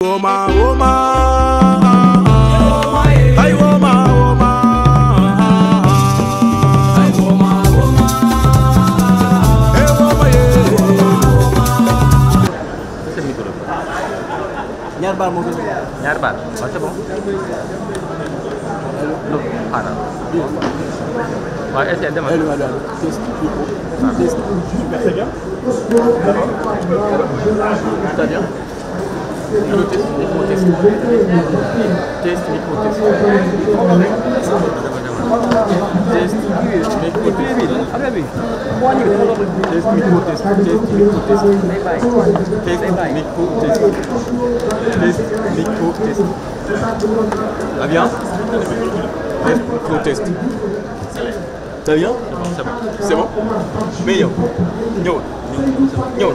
Woman, woman, hey woman, woman, hey woman, woman, hey woman, C'est le micro. ñaar baal moo gën ñaar baal waaw c'est bon. lu xaaral. waaw essayé demal. C'est-à-dire micro test, micro test. Test, micro test. Test, micro test. Test, micro test. Test, micro test. Test, micro test. Test, micro test. Ça vient? Test, micro test. Ça vient? C'est bon. C'est bon? Mais yo. Yo. Yo.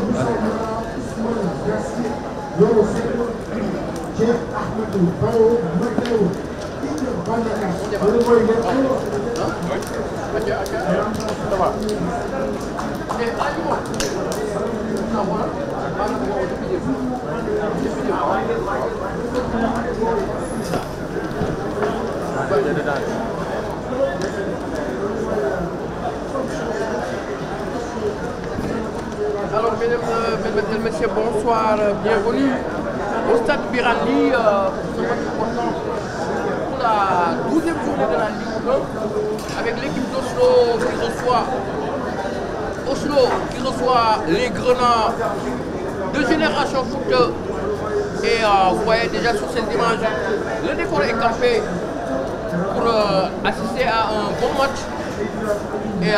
Alors, mesdames, messieurs, bonsoir, bienvenue au stade Birandi pour la 12e journée de la Ligue 1 avec l'équipe d'Oslo qui reçoit les Grenats de Génération Foot. Et vous voyez déjà sur ces images, le décor est campé pour assister à un bon match. Et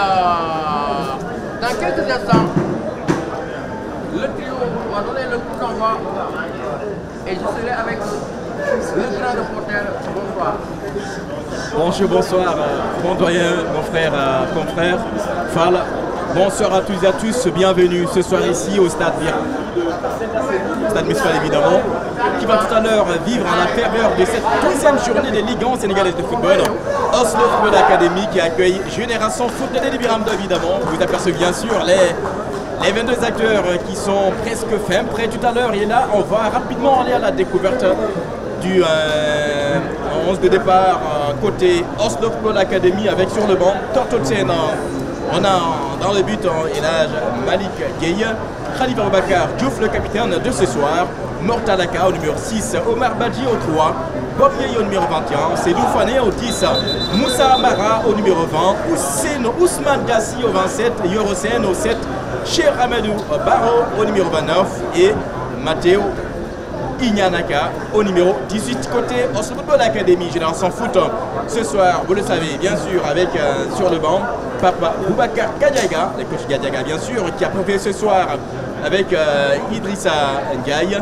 dans quelques instants, le trio va donner le coup d'envoi et je serai avec le grand reporter. Bonsoir. Bonjour, bonsoir, mon doyen, mon frère, confrère, Fall. Bonsoir à tous et à tous, bienvenue ce soir ici au stade Stade municipal évidemment, qui va tout à l'heure vivre à la ferveur de cette 12e journée de Ligue 1 sénégalaise de football. Oslo Football Academy qui accueille Génération Foot de Biramdo évidemment. Vous apercevez bien sûr les 22 acteurs qui sont presque fins, prêts tout à l'heure. Et là, on va rapidement aller à la découverte du 11 de départ côté Oslo Football Academy avec sur le banc Tortotsen. On a dans le but Elhaj Malik Gueye, Khalif Abubakar Diouf le capitaine de ce soir, Mortalaka au numéro 6, Omar Badji au 3, Bob Gueye au numéro 21, Sedou Fane au 10, Moussa Amara au numéro 20, Ousmane Gassi au 27, Yorosen au 7, Cheikh Amadou Baro au numéro 29 et Matteo Inyanaka au numéro 18 côté Oslo Football Academy Génération Foot. Ce soir, vous le savez, bien sûr, avec sur le banc, Papa Boubacar Gadiaga, le coach Gadiaga bien sûr, qui a préféré ce soir avec Idrissa Ndiaye,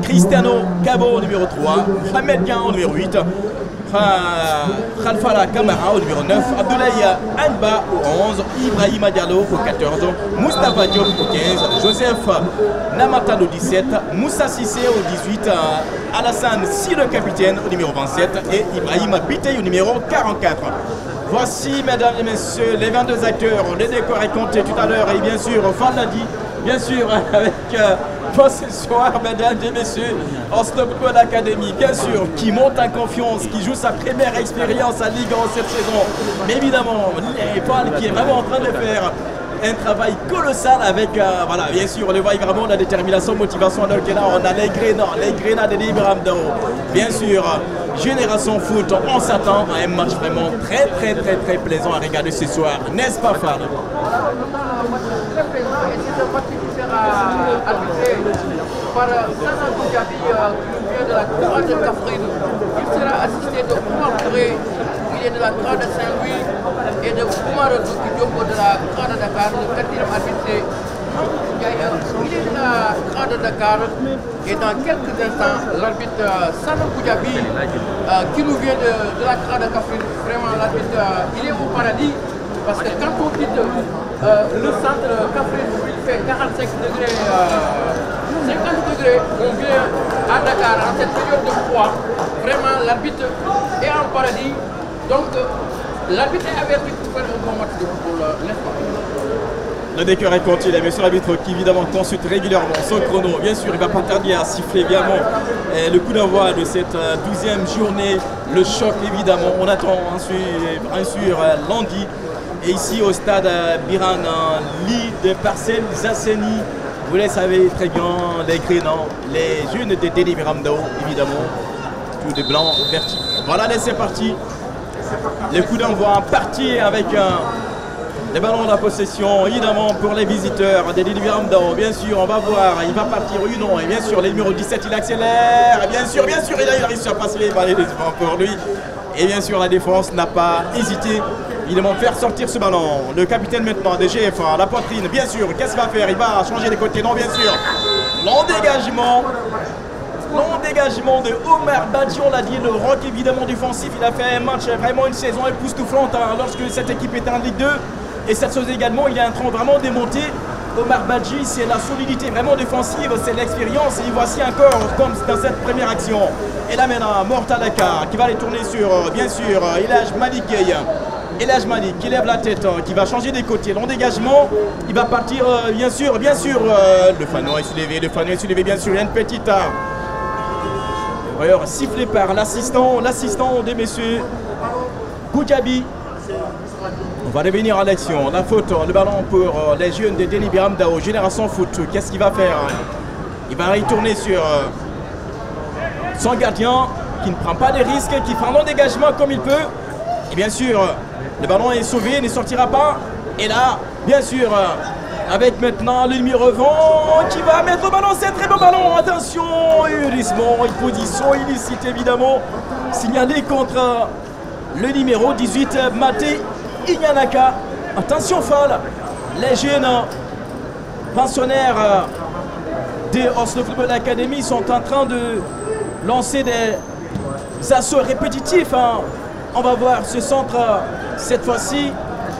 Cristiano Cabo au numéro 3, Ahmed Dian au numéro 8, Khalfala Kamara au numéro 9, Abdoulaye Anba au 11, Ibrahima Diallo au 14, Moustapha Diop au 15, Joseph Namata au 17, Moussa Sissé au 18, Alassane Si le capitaine au numéro 27 et Ibrahima Bitey au numéro 44. Voici, mesdames et messieurs, les 22 acteurs. Le décor est compté tout à l'heure et bien sûr, Fall l'a dit, bien sûr, avec ce soir, mesdames et messieurs, Oslo Football Academy, bien sûr, qui monte en confiance, qui joue sa première expérience à Ligue 1 cette saison. Mais évidemment, Fall qui est vraiment en train de faire un travail colossal avec, voilà, bien sûr, on le voit vraiment la détermination, motivation, alors que là, on a les Grenats de Biramdo. Bien sûr, Génération Foot, on s'attend à un match vraiment très plaisant à regarder ce soir, n'est-ce pas, Fall? Très plaisant et c'est un match qui sera arbitré par Sana Koudiaby qui vient de la Grande de Kaffrine. Il sera assisté de Oumar Touré, il est de la Grande de Saint-Louis et de Oumar Diop de la Grande de Dakar, le quatrième arbitré. Il est de la Grande de Dakar et dans quelques instants, l'arbitre Sana Koudiaby qui nous vient de la Grande de Kaffrine, vraiment l'arbitre, il est au paradis parce que quand on quitte le centre Kaffrine, il fait 45 degrés, 50 degrés, on vient à Dakar en cette période de froid. Vraiment, l'arbitre est en paradis. Donc, l'arbitre est averti pour faire un bon match de football, n'est-ce pas? Le décor est continu, monsieur l'arbitre qui évidemment consulte régulièrement son chrono. Bien sûr, il ne va pas tarder à siffler évidemment le coup d'envoi de cette 12e journée. Le choc évidemment, on attend bien sûr lundi. Et ici au stade Biran Ly de Parcelles Zasseni, vous le savez très bien, les Grénans, les jeunes de Dédé Biramdao évidemment, tout de blanc verticaux. Voilà, c'est parti. Le coup d'envoi parti avec les ballons de la possession, évidemment pour les visiteurs des Dédé Biramdao. Bien sûr, on va voir, il va partir ou non. Et bien sûr, le numéro 17, il accélère. Et bien sûr, il a réussi à passer les balles pour lui. Et bien sûr, la défense n'a pas hésité. Il demande faire sortir ce ballon. Le capitaine maintenant des GFA, la poitrine, bien sûr. Qu'est-ce qu'il va faire? Il va changer les côtés, non, bien sûr. Long dégagement de Omar Badji, on l'a dit, le rock évidemment défensif. Il a fait un match, vraiment une saison époustouflante lorsque cette équipe était en Ligue 2. Et cette chose également, il est en train vraiment démonter. Omar Badji, c'est la solidité vraiment défensive, c'est l'expérience. Et voici encore, comme dans cette première action. Et là maintenant, Mortalaka qui va aller tourner sur, bien sûr, Elhaj Malik Gueye. Elhaj Malik qui lève la tête, qui va changer des côtés. Long dégagement, il va partir, bien sûr, le Fano est soulevé, bien sûr. Il y a une petite erreur sifflée par l'assistant de messieurs Goudiaby. On va revenir à l'action. La faute, le ballon pour les jeunes de Dédé Biramdao. Génération Foot, qu'est-ce qu'il va faire? Il va y tourner sur son gardien qui ne prend pas de risques, qui fait un long dégagement comme il peut. Et bien sûr, le ballon est sauvé, il ne sortira pas. Et là, bien sûr, avec maintenant le numéro 20 qui va mettre le ballon. C'est un très bon ballon. Attention, heureusement, une position illicite évidemment. Signalé contre le numéro 18, Maté Inyanaka. Attention, folle. Les jeunes pensionnaires de Oslo Football Academy sont en train de lancer des assauts répétitifs. On va voir ce centre cette fois-ci.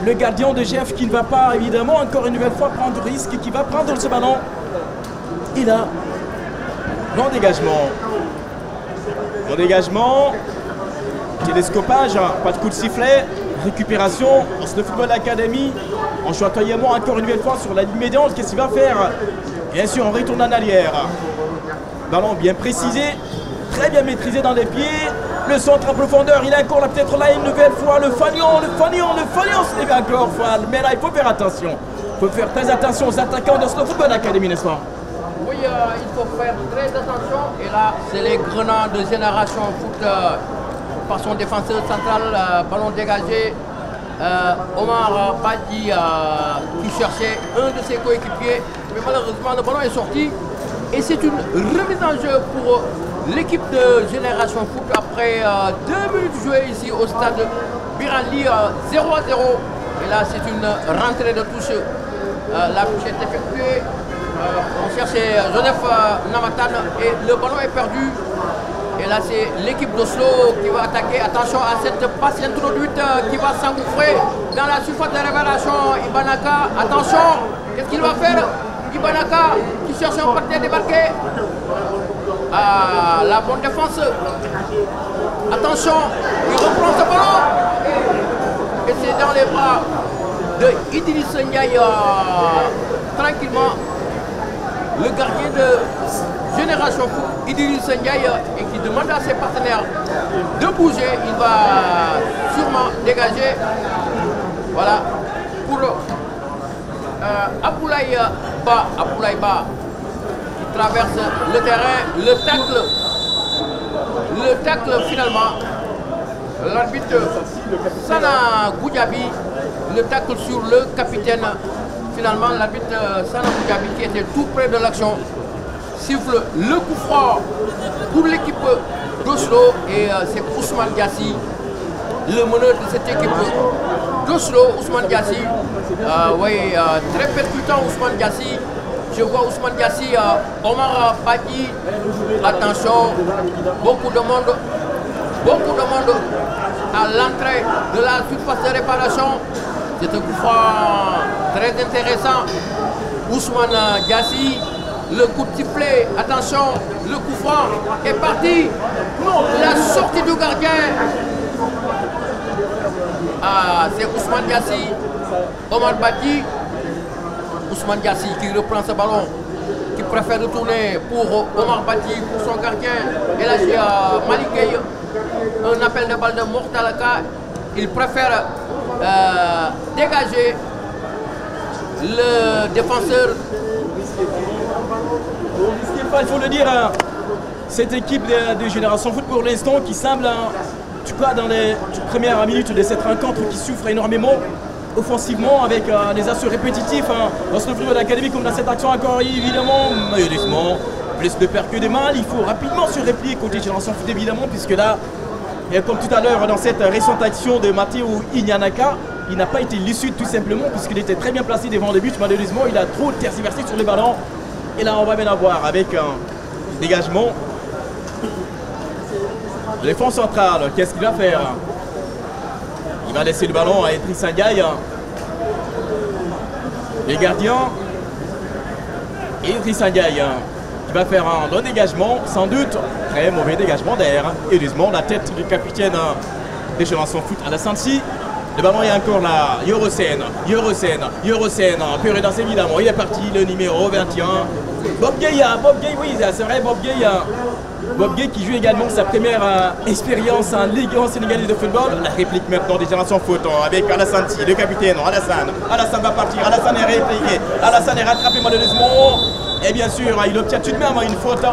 Le gardien de GF qui ne va pas évidemment encore une nouvelle fois prendre risque, qui va prendre ce ballon. Et là, long dégagement. Télescopage, pas de coup de sifflet. Récupération, Oslo Football Academy. On joue actuellement encore une nouvelle fois sur la ligne médiane. Qu'est-ce qu'il va faire? Bien sûr, on retourne en arrière. Ballon bien précisé, très bien maîtrisé dans les pieds. Le centre en profondeur, il a encore là peut-être là une nouvelle fois. Le Fagnon se lève encore. Mais là, il faut faire attention. Il faut faire très attention aux attaquants d'Oslo Football Academy, n'est-ce pas? Oui, il faut faire très attention. Et là, c'est les Grenats de Génération Foot par son défenseur central, ballon dégagé. Omar Badji qui cherchait un de ses coéquipiers. Mais malheureusement, le ballon est sorti. Et c'est une remise en jeu pour l'équipe de Génération Foot après 2 minutes jouées ici au stade Biran Ly, 0-0. Et là, c'est une rentrée de touche. La touche est effectuée. On cherchait Joseph Namatan et le ballon est perdu. Et là, c'est l'équipe d'Oslo qui va attaquer. Attention à cette passe introduite qui va s'engouffrer dans la surface de révélation. Ibanaka, attention, qu'est-ce qu'il va faire? Ibanaka qui cherche un partenaire débarqué. La bonne défense. Attention, il reprend ce ballon. Et c'est dans les bras de Idriss Ndiaye. Tranquillement, le gardien de Génération Foot, Idriss Ndiaye, et qui demande à ses partenaires de bouger. Il va sûrement dégager. Voilà. Pour Aboulaye Ba qui traverse le terrain. Le tacle finalement. L'arbitre Sana Goudiaby, le tacle sur le capitaine. Finalement, l'arbitre Sana Goudiaby qui était tout près de l'action siffle le coup franc pour l'équipe d'Oslo et c'est Ousmane Diassi, le meneur de cette équipe d'Oslo. Ousmane Diassi, oui, très percutant Ousmane Diassi. Je vois Ousmane Diassi, Omar Badji, attention, beaucoup de monde à l'entrée de la surface de réparation. C'est un coup franc très intéressant. Ousmane Diassi, le coup de sifflet, attention, le coup franc est parti. La sortie du gardien. C'est Ousmane Diassi, Omar Badji. Ousmane Diassi qui reprend ce ballon, qui préfère retourner pour Omar Bati, pour son gardien. Et là, j'ai Malick Gueye, un appel de balle de Mortalaka. Il préfère dégager le défenseur. Il faut le dire, cette équipe de Génération Foot pour l'instant qui semble, tu vois, dans les premières minutes de cette rencontre, qui souffre énormément offensivement avec des assauts répétitifs dans ce football d'académie comme dans cette action encore évidemment, malheureusement, plus de perte que de mal. Il faut rapidement se replier côté Génération Foot évidemment, puisque là, et comme tout à l'heure dans cette récente action de Matteo Iñanaka, il n'a pas été lucide tout simplement puisqu'il était très bien placé devant le but. Malheureusement, il a trop tergiversé sur le ballon. Et là, on va bien avoir avec un dégagement. Le défense central, qu'est-ce qu'il va faire? Il va laisser le ballon à Idriss Ndiaye. Les gardiens. Idriss Ndiaye qui va faire un bon dégagement, sans doute. Très mauvais dégagement d'air. Heureusement, la tête du capitaine des Générations Foot à la Santi. Le ballon est encore là. Yorosen, Puré évidemment. Il est parti, le numéro 21. Bob Gueye, oui, c'est vrai, Bob Gueye qui joue également sa première expérience en Ligue 1 sénégalaise de football. La réplique maintenant des Générations Foot avec Alassane, le capitaine. Alassane va partir, Alassane est répliqué. Alassane est rattrapé malheureusement. Et bien sûr, il obtient tout de même une faute.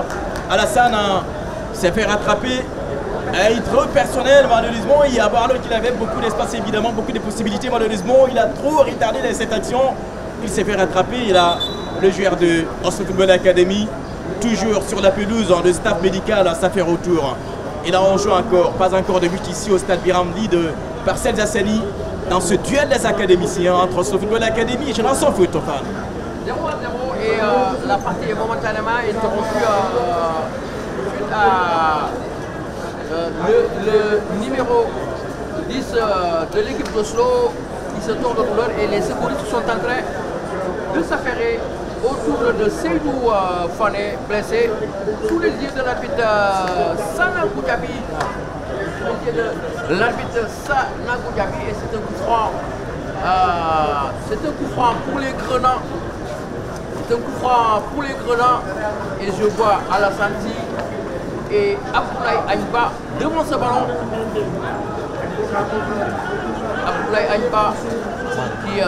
Alassane s'est fait rattraper. Il est trop personnel, malheureusement. Il y a Barlow qui avait beaucoup d'espace, évidemment, beaucoup de possibilités. Malheureusement, il a trop retardé dans cette action. Il s'est fait rattraper. Il a le joueur de Oslo Football Academy, toujours sur la pelouse, le staff médical, ça fait retour. Et là, on joue encore, pas encore de but ici au stade Biramli de Parcelles Assani, dans ce duel des académiciens entre Oslo Football Academy et Génération Foot. 0-0 et la partie est momentanément interrompue suite à le numéro 10 de l'équipe d'Oslo qui se tourne de douleur et les secouristes sont en train de s'affairer autour de Seydou Fane, blessé, sous les yeux de l'arbitre Sana Goudiaby. L'arbitre Sana Goudiaby, et c'est un coup franc. C'est un coup franc pour les Grenats. C'est un coup franc pour les Grenats. Et je vois Alassane et Abdoulaye Agba devant ce ballon. Abdoulaye Agba qui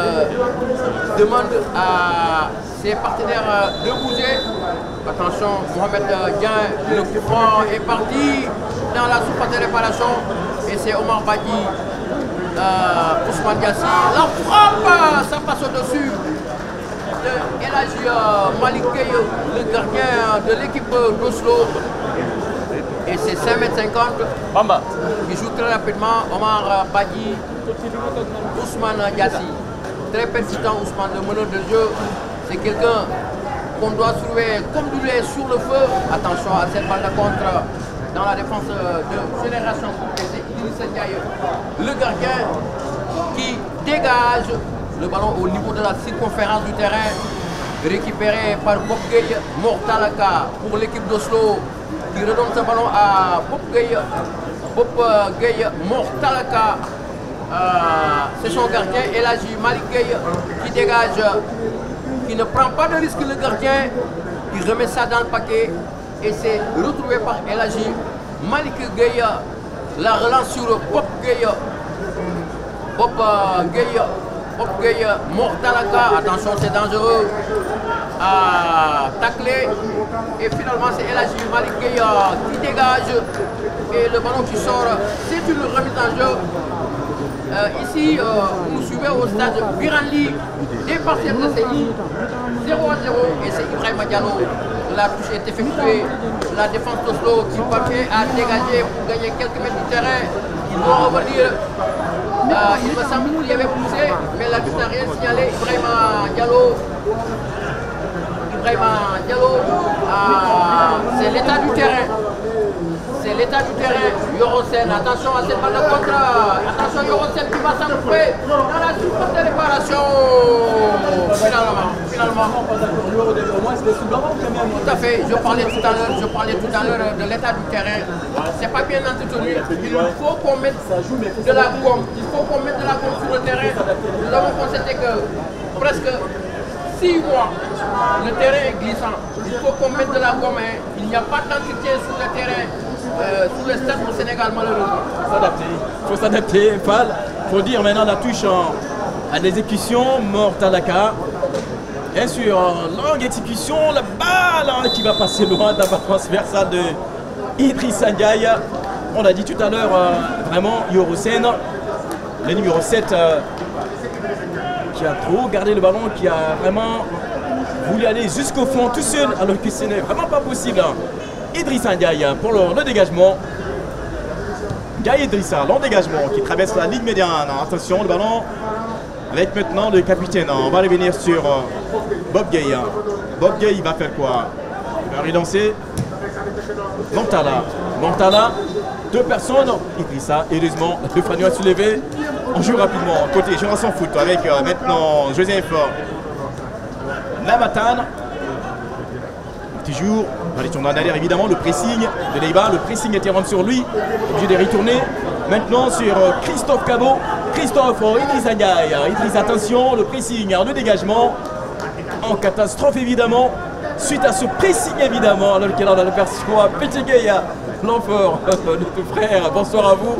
demande à ses partenaires de bouger. Attention, Mohamed Dieng, le coup franc est parti dans la surface de réparation. Et c'est Omar Badi, Ousmane Diassi. La frappe, ça passe au-dessus de El Hadji Malick Gueye, le gardien de l'équipe d'Oslo. Et c'est 5,50 m qui joue très rapidement. Omar Badi, Ousmane Diassi. Très percutant Ousmane, le meneur de jeu. C'est quelqu'un qu'on doit surveiller comme du lait sur le feu. Attention à cette balle de contre dans la défense de Génération Foot. C'est Idriss Ndiaye, le gardien, qui dégage le ballon au niveau de la circonférence du terrain. Récupéré par Bob Gueye, Mortalaka pour l'équipe d'Oslo, qui redonne ce ballon à Bob Gueye. Bob Gueye, Mortalaka. C'est son gardien, El Hadji Malick Gueye, qui dégage, qui ne prend pas de risque le gardien, qui remet ça dans le paquet et c'est retrouvé par El Hadji Malick Gueye. La relance sur Bob Gueye. Bob Gueye, Mortalaka, attention c'est dangereux à tacler et finalement c'est El Hadji Malick Gueye qui dégage et le ballon qui sort, c'est une remise en jeu. Ici, vous nous suivez au stade Biranli des Parcelles Assani, 0-0 et c'est Ibrahima Diallo. La touche est effectuée, la défense d'Oslo qui parvient à dégager pour gagner quelques mètres du terrain. Ils vont revenir. Il me semble qu'il y avait poussé, mais la touche n'a rien signalé. Ibrahima Diallo, c'est l'état du terrain. C'est l'état du terrain. Yorosen, attention à cette balle de contre. Attention Yorosen qui va s'enfouir dans la surface de réparation. Finalement. Tout à fait. Je parlais tout à l'heure de l'état du terrain. C'est pas bien entretenu. Il faut qu'on mette de la gomme. Il faut qu'on mette de la gomme sur le terrain. Nous avons constaté que presque 6 mois, le terrain est glissant. Il faut qu'on mette de la gomme. Il n'y a pas d'entretien sur le terrain, sur le stade au Sénégal, malheureusement. Il faut s'adapter. Il faut dire maintenant la touche à l'exécution, Mortalaka. Bien sûr, longue exécution, la balle qui va passer loin de la transversale de Idrissa Ndiaye. On l'a dit tout à l'heure, vraiment, Yoro Sène, le numéro 7, qui a trop gardé le ballon, qui a vraiment voulu aller jusqu'au fond tout seul, alors que ce n'est vraiment pas possible. Idrissa Ndiaye pour le dégagement. Ndiaye Idrissa, long dégagement qui traverse la ligne médiane. Attention, le ballon avec maintenant le capitaine. On va revenir sur Bob Gueye. Bob Gueye, il va faire quoi? Il va relancer. Montala, 2 personnes. Idrissa, heureusement, le Fagnon a soulevé. On joue rapidement. Côté Génération Foot avec maintenant Joseph Lamatane. Toujours, on va les tourner en arrière évidemment. Le pressing de Leiba, le pressing était rendu sur lui. Obligé de retourner. Maintenant sur Christophe Cabot. Christophe, Idrissa Ndiaye. Idrissa, attention, le pressing, le dégagement. En catastrophe évidemment. Suite à ce pressing évidemment, alors qu'il a le perçoit Petit Gueye, l'enfort, notre frère, bonsoir à vous.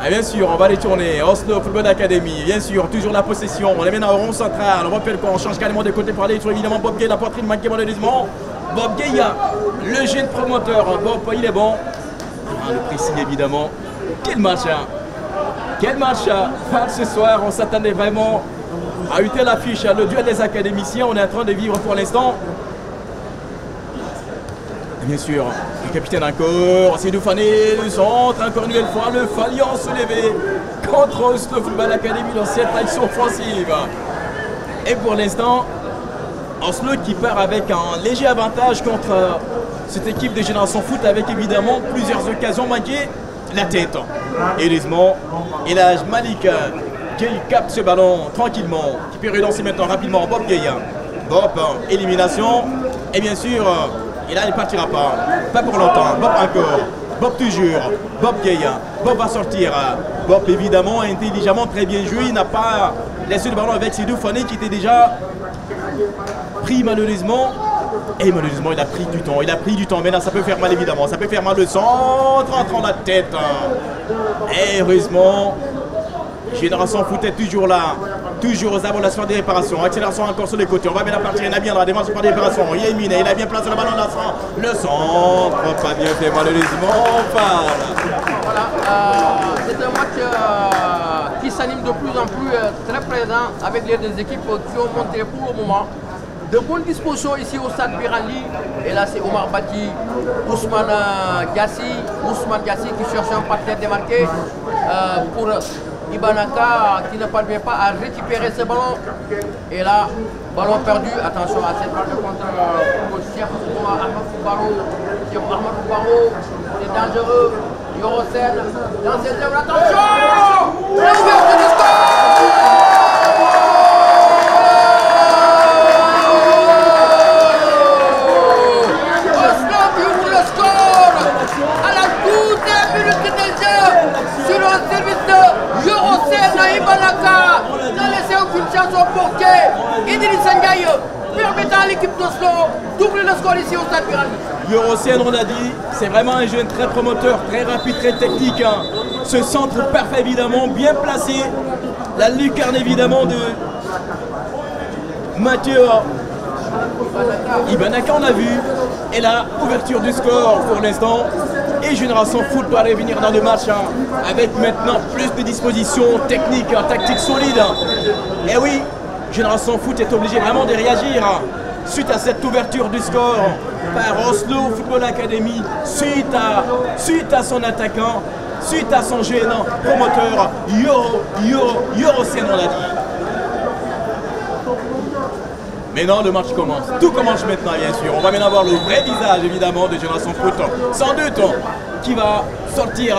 Et bien sûr, on va les tourner. Oslo Football Academy, bien sûr, toujours la possession. On les met dans le rond central. On rappelle qu'on change carrément de côté pour aller sur évidemment Bob Gueye, la poitrine manquée malheureusement. Bob Gueye, le jeune promoteur. Bob, il est bon. Le pressing évidemment. Quel match, hein. Quel match ce soir. On s'attendait vraiment à une telle affiche. Le duel des académiciens, on est en train de vivre pour l'instant. Bien sûr, le capitaine encore, Seydou Fane, le centre, encore une nouvelle fois, le Falion soulevé contre le Football Academy dans cette action offensive. Et pour l'instant, Oslo qui part avec un léger avantage contre cette équipe de Génération Foot avec évidemment plusieurs occasions manquées. La tête, heureusement, et là Malik qui capte ce ballon tranquillement, qui peut relancer maintenant rapidement Bob Gueye. Bob, élimination, et bien sûr, et là il ne partira pas pour longtemps. Bob encore, Bob toujours, Bob Gueye, Bob va sortir. Bob évidemment intelligemment très bien joué, il n'a pas laissé le ballon avec Seydou Fane qui était déjà pris malheureusement. Et malheureusement il a pris du temps, mais là ça peut faire mal évidemment, ça peut faire mal le centre, entre la tête. Et heureusement, Génération Foot est toujours là, toujours aux avant de la sphère de réparation, accélération encore sur les côtés, on va bien la partir, il a bien dans la démarche par réparation, il est miné, il a bien placé le ballon là, le centre, pas bien fait malheureusement, Voilà, c'est un match qui s'anime de plus en plus très présent avec les deux équipes qui ont monté pour le moment. De bonnes dispositions ici au stade Birali. Et là, c'est Omar Bati, Ousmane Gassi qui cherche un partenaire démarqué pour Ibanaka qui ne parvient pas à récupérer ce ballon. Et là, ballon perdu. Attention à cette balle de contre le chef Ahmadou Baro. C'est dangereux. Yorosel dans cette zone. Attention! L'ouverture du score! Sur un service de Yorosel à Ibanaka, n'a laissé aucune chance au portier. Idrissa Ndiaye permettant à l'équipe d'Oslo doubler le score ici au stade Birali. Yorosel, on l'a dit, c'est vraiment un jeune très promoteur, très rapide, très technique. Ce centre parfait évidemment, bien placé. La lucarne évidemment de Mathieu Ibanaka, on a vu. Et la ouverture du score pour l'instant. Et Génération Foot doit revenir dans le match avec maintenant plus de dispositions techniques, tactiques solides. Et oui, Génération Foot est obligé vraiment de réagir suite à cette ouverture du score par Oslo Football Academy, suite à son attaquant, suite à son jeune promoteur Yorosel, on l'a dit. Maintenant le match commence, tout commence maintenant bien sûr. On va maintenant voir le vrai visage évidemment de Génération Foot. Sans doute qui va sortir,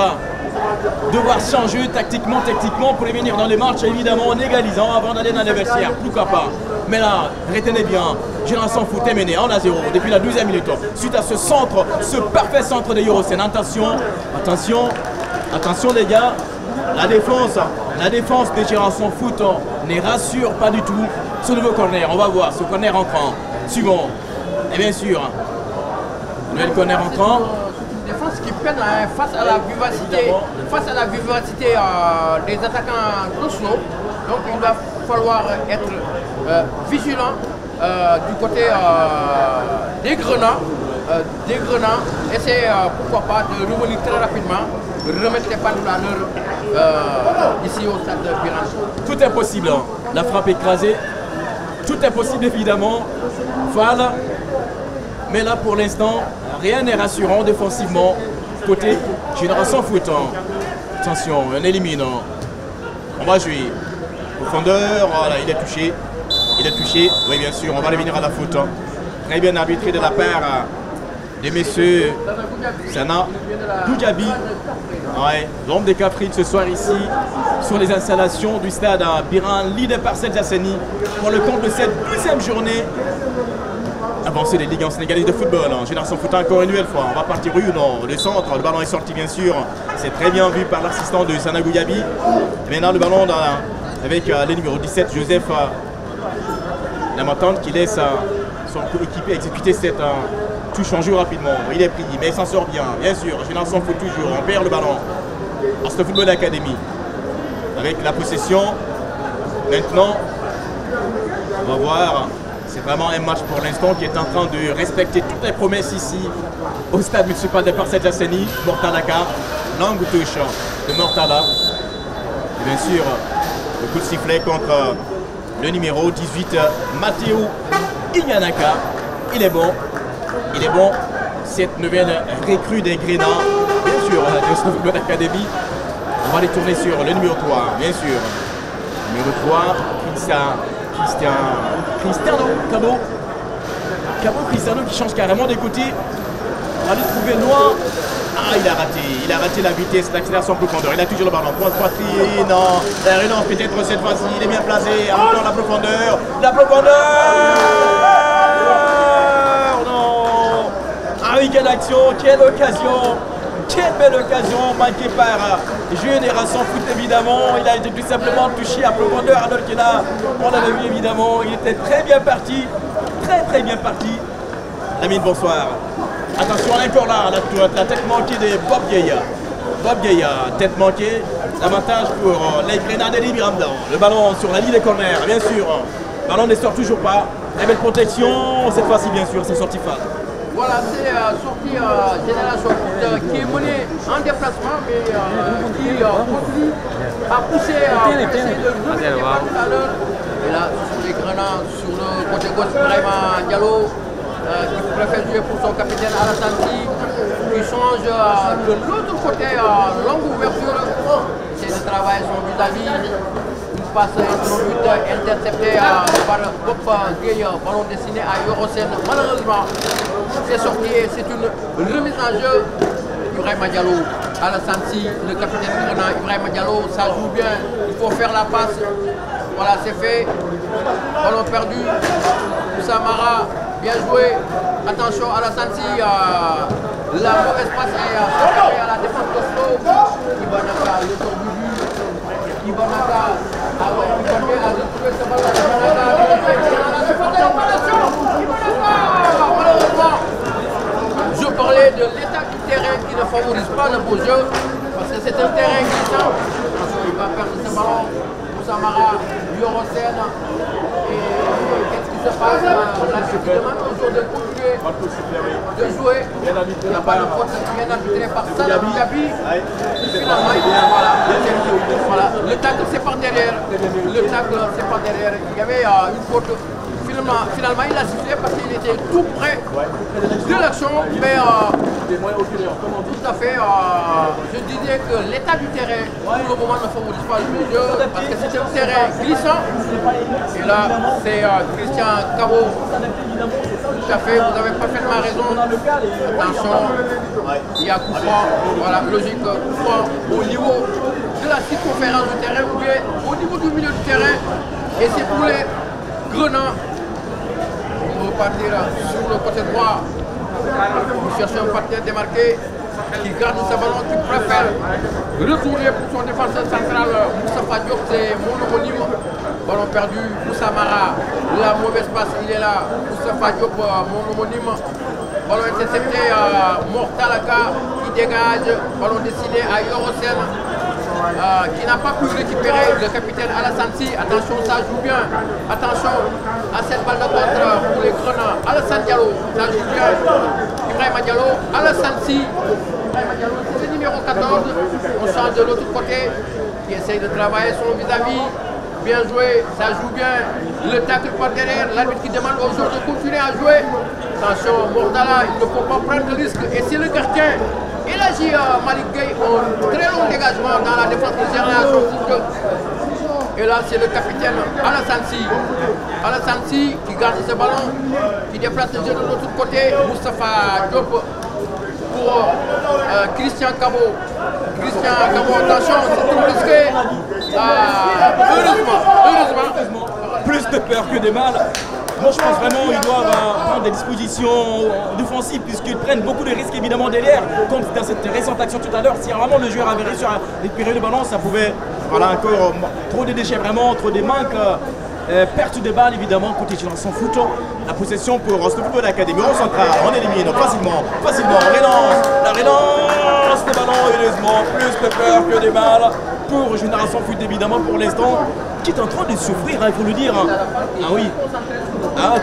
devoir changer tactiquement, techniquement pour venir dans les matchs évidemment en égalisant avant d'aller dans les vestiaires, pourquoi pas. Mais là, retenez bien, Génération Foot est mené en 1-0 depuis la 12e minute. Suite à ce centre, ce parfait centre de Yorosel. Attention les gars, La défense des Génération Foot ne rassure pas du tout. Ce nouveau corner, on va voir, ce corner entrant. Suivant. Et bien sûr, nouvel corner entrant. Une défense qui peine face à la vivacité des attaquants nationaux. Donc il va falloir être vigilant du côté des Grenats. Essayer pourquoi pas de revenir très rapidement, remettre les pendules à l'heure ici au stade de Biran. Tout est possible, la frappe écrasée. Tout est possible évidemment. Fall. Mais là pour l'instant, rien n'est rassurant défensivement. Côté Génération Foot. Attention, on élimine. On va jouer. Profondeur, voilà, il est touché. Oui bien sûr, on va revenir à la faute. Très bien arbitré de la part des messieurs Sana Goudiaby. Ouais, l'homme des Caprides ce soir ici sur les installations du stade à Biran, leader par Jasseni pour le compte de cette 12e journée avancée des ligues en sénégalaises de football. Génération Foot encore une nouvelle fois. On va partir rue, non, le centre, le ballon est sorti bien sûr. C'est très bien vu par l'assistant de Sana Goudiaby. Maintenant le ballon avec le numéro 17, Joseph Lamatante qui laisse son coéquipier exécuter cette touche en jeu rapidement. Il est pris, mais il s'en sort bien. Bien sûr, Génération Foot toujours, on perd le ballon. Astor Football Academy. Avec la possession. Maintenant, on va voir. C'est vraiment un match pour l'instant qui est en train de respecter toutes les promesses ici au stade municipal de Parcelles Jasseni. Mortalaka, longue touche de Mortala. Et bien sûr, le coup de sifflet contre le numéro 18, Matteo Ignanaka. Il est bon. Cette nouvelle recrue des Grenats, bien sûr, de Astor Football Academy. On va les tourner sur le numéro 3, bien sûr. Numéro 3, Cristiano qui change carrément de côté. On va le trouver loin. Ah, il a raté la vitesse, l'accélération en profondeur. Il a toujours le ballon. Point de poitrine. Non, la relance peut-être cette fois-ci. Il est bien placé. Encore la profondeur. Non. Ah oui, quelle action, quelle occasion. Quelle belle occasion manquée par Génération Foot évidemment. Il a été tout simplement touché à profondeur alors qu'il a, on l'avait vu évidemment, il était très bien parti. Très bien parti. Lamine, bonsoir. Attention, encore là, la tête manquée de Bob Gueye. Tête manquée. L'avantage pour les Grenades de Biramdan. Le ballon sur la ligne des corners, bien sûr. Le ballon ne sort toujours pas. Très belle protection. Cette fois-ci, bien sûr, c'est sorti Fall. Voilà, c'est sorti Génération Foot qui est menée en déplacement, mais qui continue à pousser, pour essayer de remettre les balles à l'heure. Et là, ce sont les Grenats sur le côté gauche, vraiment Diallo, qui préfère jouer pour son capitaine Alassane, qui change de l'autre côté, longue ouverture, c'est de travailler son vis-à-vis. Passe un but intercepté par Bob Gueye, ballon destiné à Yorocène. Malheureusement, c'est sorti et c'est une remise en jeu. Ibrahima Diallo, Alassane Sy, le capitaine Grenat, Ibrahima Diallo, ça joue bien, il faut faire la passe. Voilà, c'est fait. Ballon perdu. Samara, bien joué. Attention, Alassane Sy, la mauvaise passe est à la défense d'Oslo. Ibanaka, le tour du but. Ibanaka, je parlais de l'état du terrain qui ne favorise pas le beau jeu, parce que c'est un terrain glissant. Il va perdre ce ballon pour Samara, Yorocène. Et qu'est-ce qui se passe? L'arbitre demande aux joueurs de continuer de jouer. Il n'y a pas de faute bien arbitré par Sana Goudiaby. Finalement, voilà. Le tacle c'est par derrière. Il y avait une faute. Finalement, il a sifflé parce qu'il était tout près de l'action. Mais tout à fait, je disais que l'état du terrain, pour le moment, ne favorise pas le jeu parce que c'est un terrain glissant. Et là, c'est Christian Cabot. Tout à fait, vous avez parfaitement raison. Attention, il y a coup franc, voilà, logique, coup franc au niveau de la circonférence du terrain ou bien au niveau du milieu du terrain. Et c'est pour les Grenats. On va partir sur le côté droit. Vous cherchez un partenaire démarqué. qui garde ce ballon, qui préfère retourner pour son défenseur central Moustapha Diop, c'est mon homonyme. Ballon perdu, Moussa Mara, la mauvaise passe, il est là. Moustapha Diop, mon homonyme. Ballon intercepté, Mortalaka qui dégage. Ballon destiné à Yorosen qui n'a pas pu récupérer le capitaine Alassane Sy. Attention, ça joue bien. Attention à cette balle de contre pour les Grenats. Alassane Diallo, ça joue bien. Ibrahima Diallo, Alassane Sy. C'est le numéro 14. On change de l'autre côté qui essaye de travailler son vis-à-vis. Bien joué, ça joue bien. Le tacle par derrière, l'arbitre qui demande aux joueurs de continuer à jouer. Attention, Mordala, il ne faut pas prendre de risque. Et c'est le gardien. Il agit Malik Gueye en très long dégagement dans la défense de Génération Foot. Et là, c'est le capitaine Alassane Sy. Alassane Sy qui garde ce ballon, qui déplace le jeu de l'autre côté. Moustapha Diop pour Christian Cabo. Christian Cabo, attention, c'est trop risqué. Heureusement. Plus de peur que de mal. Moi je pense vraiment qu'ils doivent prendre des dispositions défensives puisqu'ils prennent beaucoup de risques évidemment derrière. Comme dans cette récente action tout à l'heure, si vraiment le joueur avait réussi à récupérer le ballon, ça pouvait, voilà, encore trop de déchets vraiment, trop de manques, perte de balles évidemment, côté Génération Foot. La possession pour Rostov Football Academy, on central, on élimine facilement, la relance de ballon, heureusement, plus de peur que de mal pour Génération Foot évidemment pour l'instant, qui est en train de souffrir, il faut le dire. Ah oui.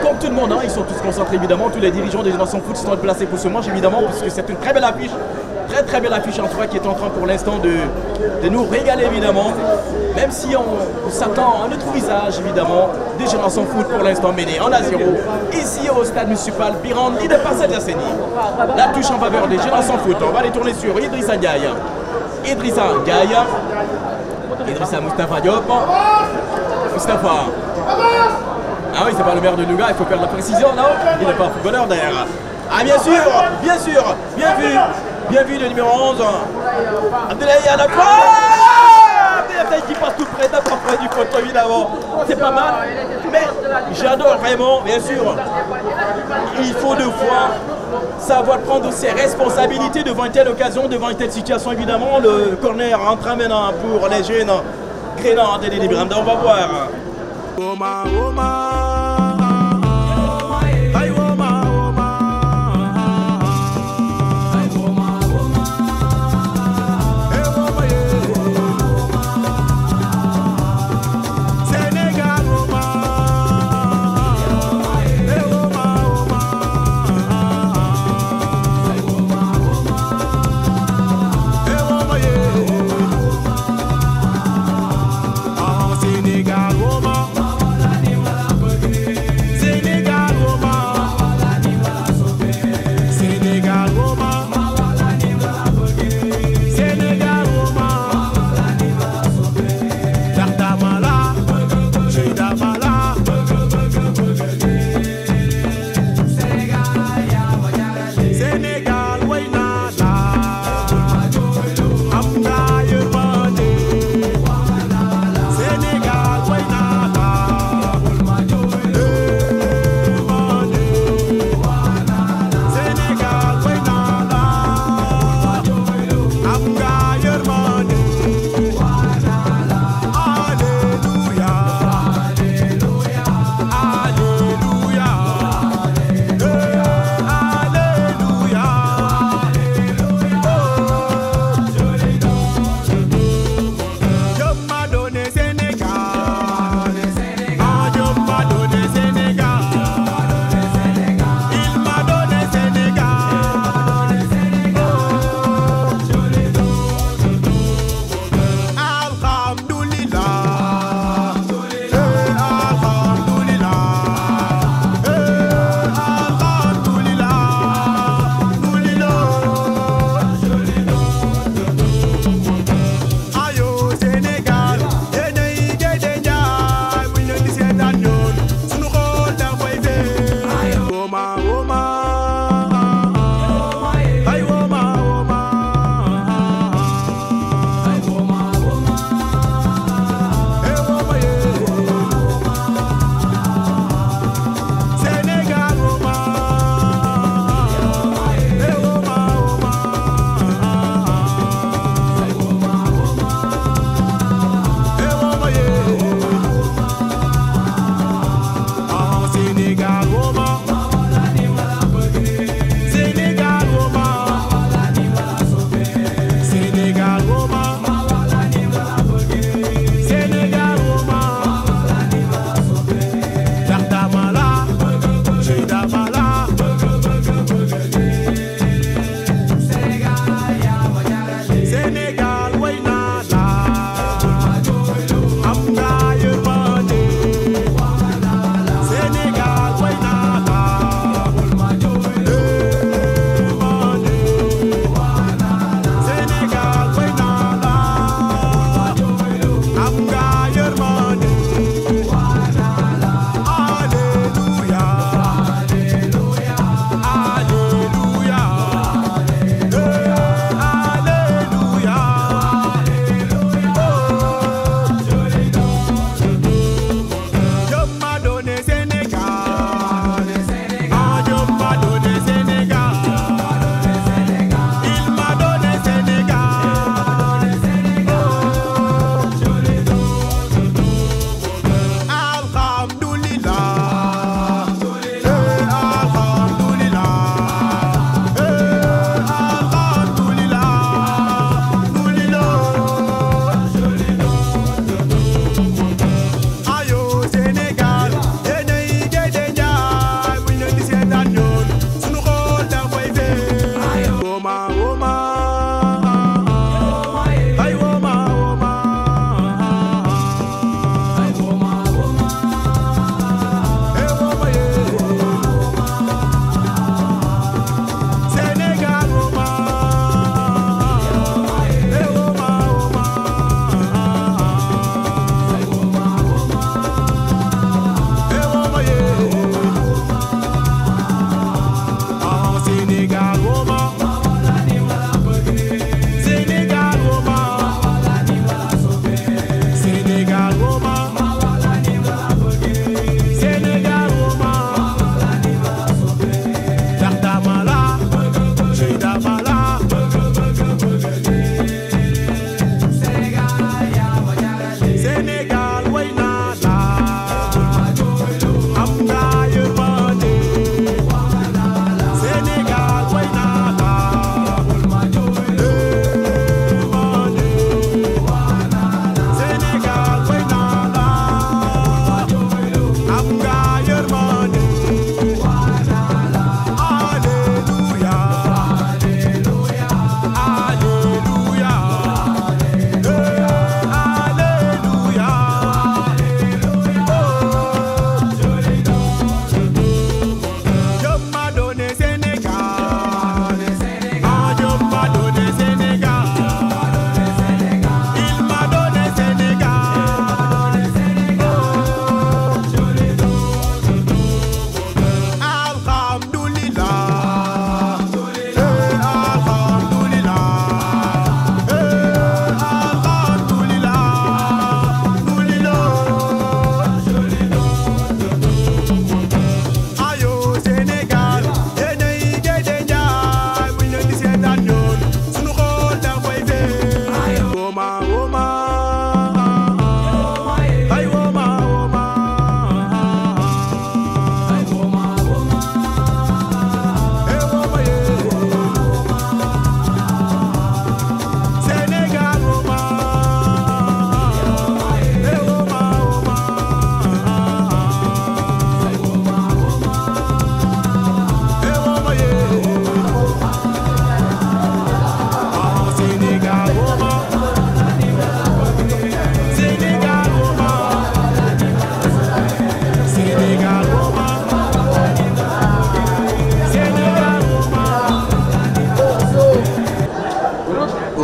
Comme tout le monde, ils sont tous concentrés évidemment, tous les dirigeants des Générations Foot sont placés pour ce match évidemment, puisque c'est une très belle affiche, très belle affiche en tout cas qui est en train pour l'instant de nous régaler évidemment, même si on s'attend à un autre visage évidemment des Générations Foot pour l'instant mené en 1-0 ici au stade municipal Biran, leader par cette décennie. La touche en faveur des Générations Foot, on va les tourner sur Idrissa Ndiaye. Idrissa Moustapha Diop. Moustapha. Ah oui, c'est pas le maire de Louga, il faut faire de la précision, non? Il n'est pas footballeur d'ailleurs. Ah bien sûr, bien vu le numéro 11. Abdoulaye à la fois. Abdoulaye qui passe tout près, pas près du photo évidemment. C'est pas mal, mais j'adore vraiment, bien sûr. Il faut deux fois savoir prendre ses responsabilités devant une telle occasion, devant une telle situation évidemment. Le corner rentre maintenant pour les jeunes Grenades et les Miranda, on va voir.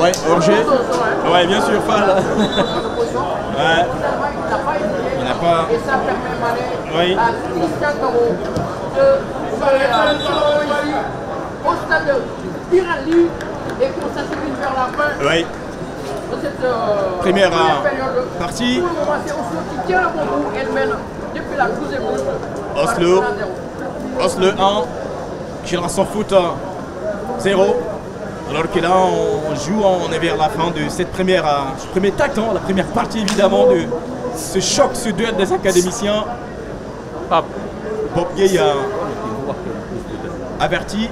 Ouais, Orgé. Ouais, bien sûr, Fall. Ouais. Il n'a pas. Et ça permet Oui. à Christian Caro de faire ici au stade de Pirelli et qu'on s'achemine vers la fin Oui. de cette Première période. partie. Pour le moment, c'est Oslo qui tient le bon bout. Elle mène depuis la 12e minute. Oslo. Oslo 1. Génération Foot 0. Alors que là, on joue, on est vers la fin de cette première, ce premier tact, hein, la première partie évidemment de ce choc, ce duel des académiciens. Bob Gay a averti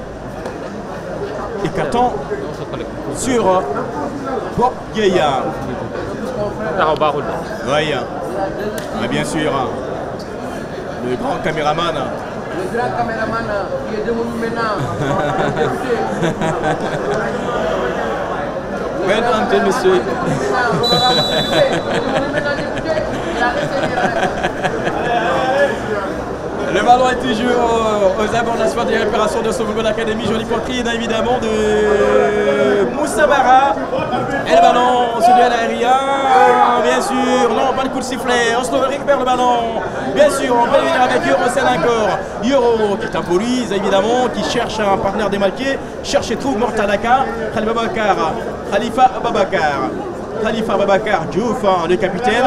et qu'attend sur Bob Gay. Oui, mais bien sûr, le grand caméraman. Le grand caméraman qui est devenu maintenant député. Mesdames et messieurs. Le ballon est toujours aux abords de la soirée des réparations de Sauvegarde Académie. Jolie poitrine évidemment de Moussa Bara. Et le ballon, ce duel aérien, bien sûr. Non, pas de coup de sifflet. Oslo récupère le ballon. Bien sûr, on va venir avec Euro encore. Euro qui temporise évidemment, qui cherche un partenaire démarqué. Cherche et trouve Mortalaka. Khalifa Ababakar Diouf, le capitaine.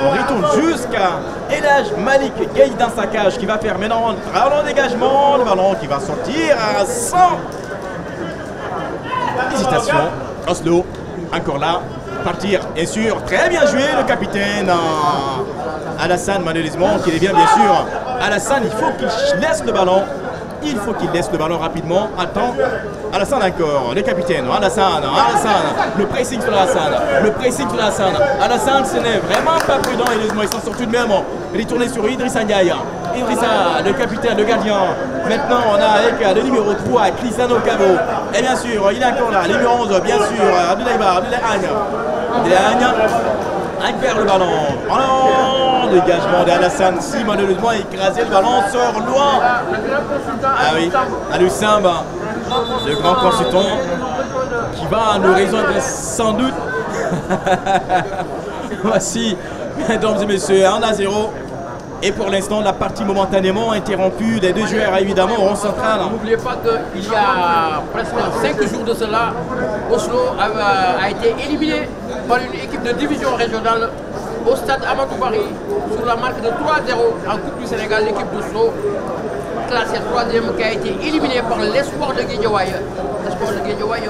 On retourne jusqu'à Elhaj Malik Gueye dans sa cage qui va faire maintenant un ballon dégagement. Le ballon qui va sortir sans hésitation. Oslo, encore là. Partir, bien sûr. Très bien joué le capitaine. Alassane, malheureusement, qui est bien sûr. Alassane, il faut qu'il laisse le ballon. Il faut qu'il laisse le ballon rapidement. Attends. Alassane encore, le capitaine. Alassane. Le pressing sur Alassane. Alassane, ce n'est vraiment pas prudent. Il s'en sort tout de même. Retourné sur Idrissa Ndiaye. Idrissa, le capitaine, le gardien. Maintenant, on a avec le numéro 3, Cristiano Cabo. Et bien sûr, il est encore là. Le numéro 11, bien sûr, Abdoulaye Agne perd le ballon. Oh, dégagement d'Alassane. Si malheureusement écrasé, le ballon sort loin. Ah oui, Alusamba, le grand consultant qui va nous rejoindre sans doute. Voici, mesdames et messieurs, 1-0. Et pour l'instant, la partie momentanément interrompue des deux joueurs, évidemment, au rond central. N'oubliez pas qu'il y a presque 5 jours de cela, Oslo a été éliminé par une équipe de division régionale au stade Amadou Barry sur la marque de 3-0 en Coupe du Sénégal. L'équipe d'Oslo, classée 3e, qui a été éliminée par l'espoir de Guédiawaye. L'espoir de Guédiawaye,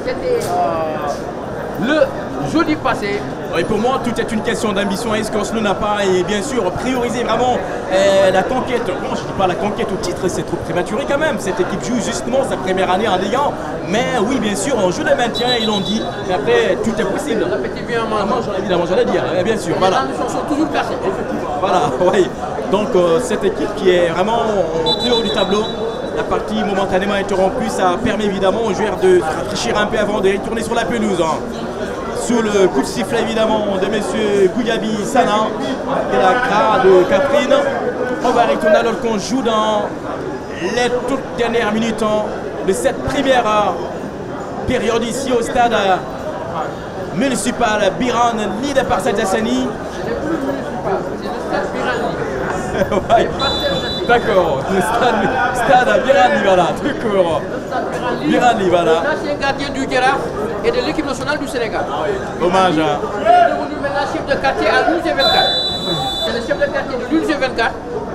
c'était le jeudi passé. Et pour moi, tout est une question d'ambition. Est-ce qu'Oslo n'a pas, et bien sûr, priorisé vraiment la conquête? Bon, je ne dis pas la conquête au titre, c'est trop prématuré quand même. Cette équipe joue justement sa première année en Ligue 1. Mais oui, bien sûr, on joue le maintien, ils l'ont dit. Et après, tout est possible. L'appétit vient en mangeant. Évidemment, j'allais dire, bien sûr. Voilà. Les ambitions sont toujours percées. Voilà, oui. Donc, cette équipe qui est vraiment au plus haut du tableau. La partie momentanément interrompue, ça permet évidemment aux joueurs de se rafraîchir un peu avant de retourner sur la pelouse. Sous le coup de sifflet évidemment de M. Gouyabi Sana et la CRA de Catherine. On va retourner alors qu'on joue dans les toutes dernières minutes de cette première période ici au stade municipal Biran, leader par Sadjassani. C'est le stade Pirelli. Ouais. D'accord, le stade Birani, voilà, tout court. Birani, voilà. L'ancien gardien du Guérard et de l'équipe nationale du Sénégal. Hommage Il est devenu maintenant chef de quartier à l'UNG24. C'est le chef de quartier de l'UNG24.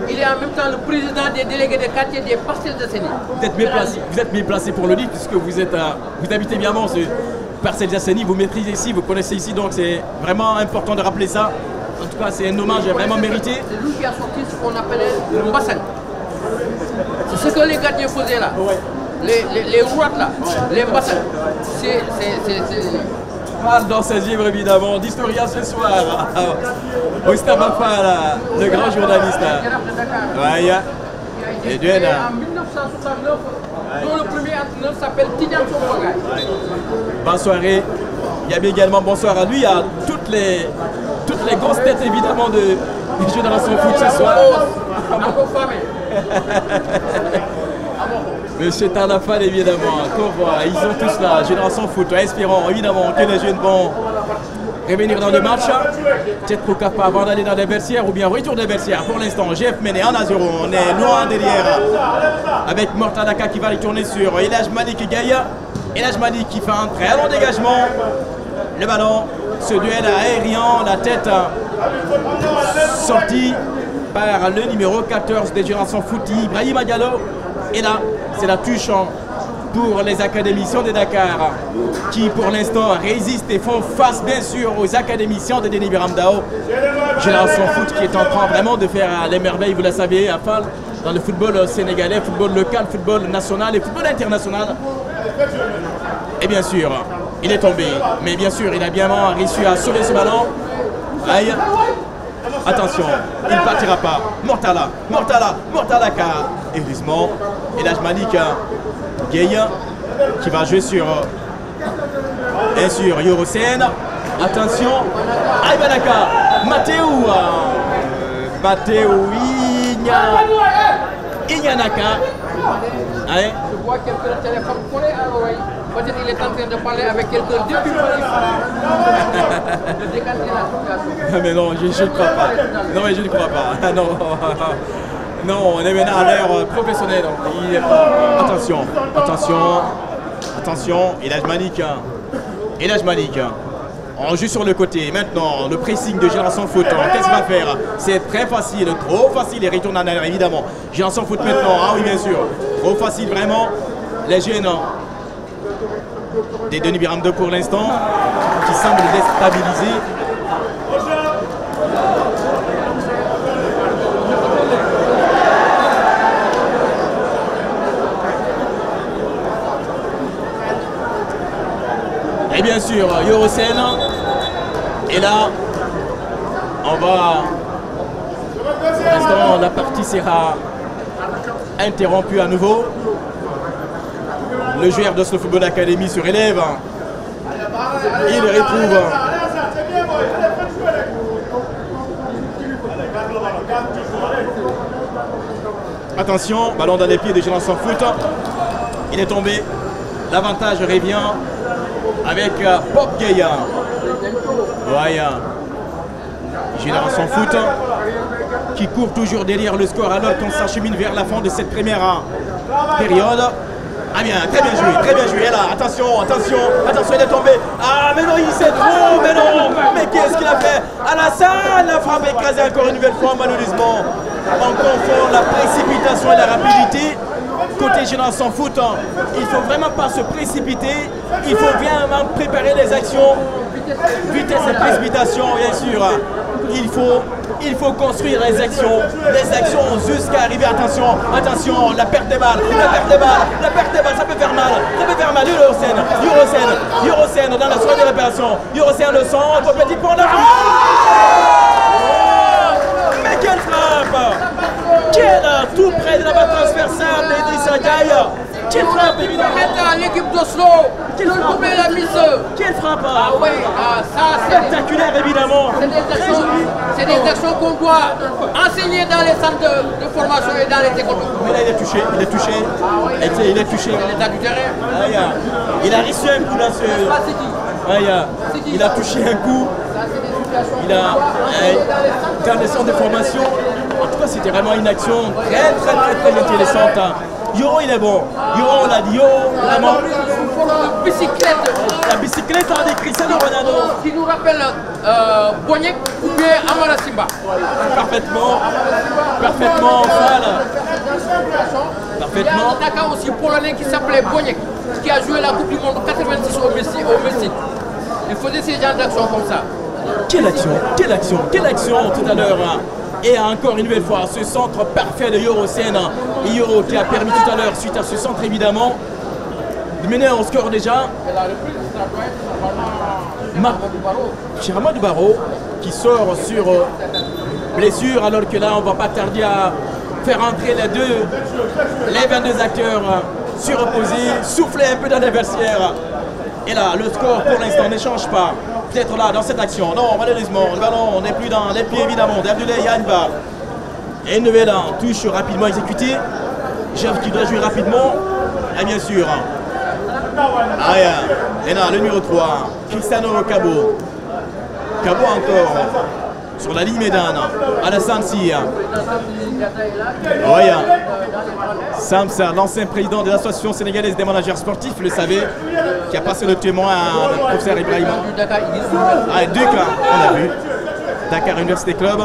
Il est en même temps le président des délégués de quartier des Parcelles Assainies. Vous êtes bien placé pour le dire puisque vous habitez bien ce Parcelles Assainies, vous maîtrisez ici, vous connaissez ici, donc c'est vraiment important de rappeler ça. En tout cas, c'est un hommage vraiment mérité. C'est lui qui a sorti ce qu'on appelait le mbassan. C'est ce que les gardiens faisaient là. Les rouattes là, les mbassans. C'est... Mal dans ses livres évidemment, d'historien ce soir. Oustama Fall, le grand journaliste. Ouais, qui a été créé en 1969, dont le premier entraîneur s'appelle Tidiane Sombogay. Bonne soirée. Il y a également bonsoir à lui, à toutes les grosses têtes évidemment de Génération Foot ce soir. Monsieur Talafal, évidemment, qu'on voit, ils sont tous là, Génération Foot, espérons évidemment que les jeunes vont revenir dans le match. Peut-être pourquoi pas avant d'aller dans les vestiaires ou bien retour des vestiaires. Pour l'instant, GF mené 1-0, on est loin derrière avec Mortalaka qui va retourner sur Elhaj Malik Gaïa. Elhaj Malik qui fait un très long dégagement. Le ballon, ce duel aérien, la tête sortie par le numéro 14 des Générations Foot, Ibrahima Diallo. Et là, c'est la touche pour les académiciens de Dakar qui pour l'instant résistent et font face bien sûr aux académiciens de Denis Biram Dao. Génération Foot qui est en train vraiment de faire les merveilles, vous le savez, à Fall, dans le football sénégalais, football local, football national et football international. Et bien sûr, il est tombé, mais bien sûr, il a bien réussi à sauver ce ballon. Aïe. Attention, il ne partira pas. Mortalaka. Heureusement, Elhaj Malik Gaïa qui va jouer sur et sur Yorosen. Attention, Aïbanaka, Matteo Ignanaka. Allez. Je vois quelqu'un au téléphone collé à l'oreille. Peut-être qu'il est en train de parler avec quelqu'un depuis le décanter la situation. Mais non, je ne crois pas. Non, mais je ne crois pas. Non, non, on est maintenant à l'ère professionnelle. Il est pas... Attention, Elhaj Malik. On joue sur le côté. Maintenant, le pressing de Génération Foot. Qu'est-ce qu'il va faire? C'est très facile, trop facile. Il retourne en arrière, évidemment. Génération Foot maintenant. Ah oui, bien sûr. Trop facile, vraiment. Les jeunes des Denis Biram Dao pour l'instant, qui semblent déstabilisés. Et bien sûr, Yorosen. Et là, on va... Pour l'instant, la partie sera interrompue à nouveau. Le joueur de ce Football Academy se relève. Il retrouve attention, ballon dans les pieds de Génération Foot. Il est tombé. L'avantage revient avec Pop Gaïa. Voilà. Génération Foot qui court toujours derrière le score alors qu'on s'achemine vers la fin de cette première période. Ah bien, très bien joué, et là, attention, il est tombé. Ah mais non, il s'est trop, mais non, mais qu'est-ce qu'il a fait? Alassane, la frappe écrasée encore une nouvelle fois, malheureusement. On confond la précipitation et la rapidité. Côté Génération Foot, il ne faut vraiment pas se précipiter, il faut vraiment préparer les actions. Vitesse et précipitation, bien sûr. Il faut construire les actions jusqu'à arriver, attention, la perte des balles, ça peut faire mal, Yorosen dans la soirée de réparation, Yorosen le centre, petit pont là. Mais quelle frappe! Tout près de la balle transversale d'Idrissa Gaïa. Quelle frappe, évidemment! L'équipe d'Oslo, quelle frappe! Ah oui, ça c'est spectaculaire, évidemment! C'est des actions qu'on doit enseigner dans les centres de formation et dans les écoles. Mais là, il est touché. Il est touché. L'état du terrain. Il a reçu un coup là. Il a touché un coup. Il a dans les centres de formation. En tout cas, c'était vraiment une action très intéressante. Yoro, il est bon. Yoro, on l'a dit. Yoro, vraiment. La bicyclette de Cristiano Ronaldo. Qui nous rappelle Boignac ou bien Amara Simba. Parfaitement, Il y a un attaquant aussi polonais qui s'appelait Boignac, qui a joué la Coupe du Monde 86 au Mexique. Il faisait ces genres d'actions comme ça. Quelle action tout à l'heure. Et encore une nouvelle fois, ce centre parfait de Yorosen. Yoro qui a permis tout à l'heure, suite à ce centre évidemment, de mener un score déjà. Chiramad Barreau qui sort sur blessure, alors que là on va pas tarder à faire entrer les 22 acteurs suropposés, souffler un peu dans les vestiaires. Et là, le score pour l'instant ne change pas. Peut-être là dans cette action. Non, malheureusement, le ballon n'est plus dans les pieds évidemment d'Abdoulaye Yanba. Et une nouvelle touche rapidement exécutée. Jeff qui doit jouer rapidement. Et bien sûr. Et là, le numéro 3, Cristiano Cabo. Cabo encore. Sur la ligne Médane. Alassane Sy. Oui. Sams, l'ancien président de l'association sénégalaise des managers sportifs, vous le savez, qui a passé le témoin à le professeur Ibrahim. Ah, Duc, on a vu. Dakar Université Club.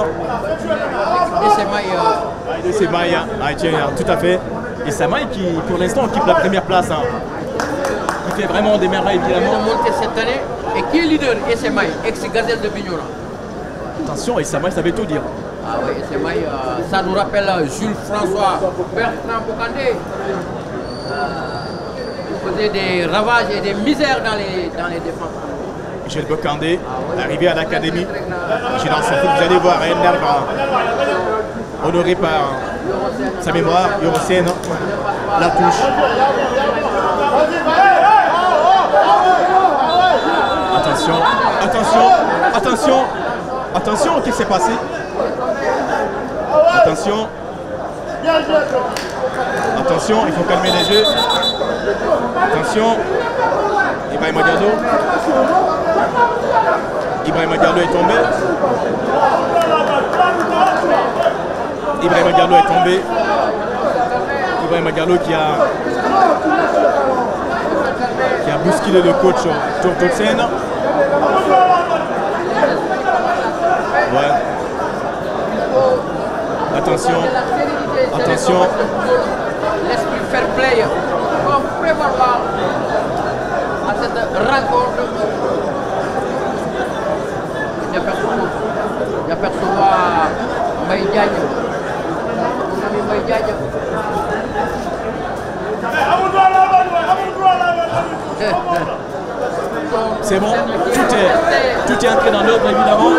Et c'est Maï. Ah, tiens, tout à fait. Et c'est Maï qui, pour l'instant, occupe la première place. Il fait vraiment des merveilles, évidemment. Ils ont monté cette année. Et qui est leader? Essemaï, ex-Gazelle de Bignona. Attention, Essemaï, ça veut tout dire. Ah oui, Essemaï, ça nous rappelle Jules François Bertrand Bocandé. Il faisait des ravages et des misères dans les défenses. Michel Bocandé, arrivé à l'académie. J'ai dans son foot, vous allez voir, un arbre honoré par sa mémoire, Yorosène, la touche. Attention, attention, attention, attention, qu'est-ce qui s'est passé? Attention, attention, il faut calmer les jeux. Attention, Ibrahima Diallo. Ibrahima Diallo est tombé. Ibrahima Diallo est tombé. Ibrahima Diallo qui a bousculé le coach Tortotsen. Ouais. Attention. Attention. L'esprit fair play. Comme prévoir à cette rencontre. J'aperçois Mbaye Diagne. Mon ami Mbaye Diagne. C'est bon, tout est entré dans l'ordre évidemment.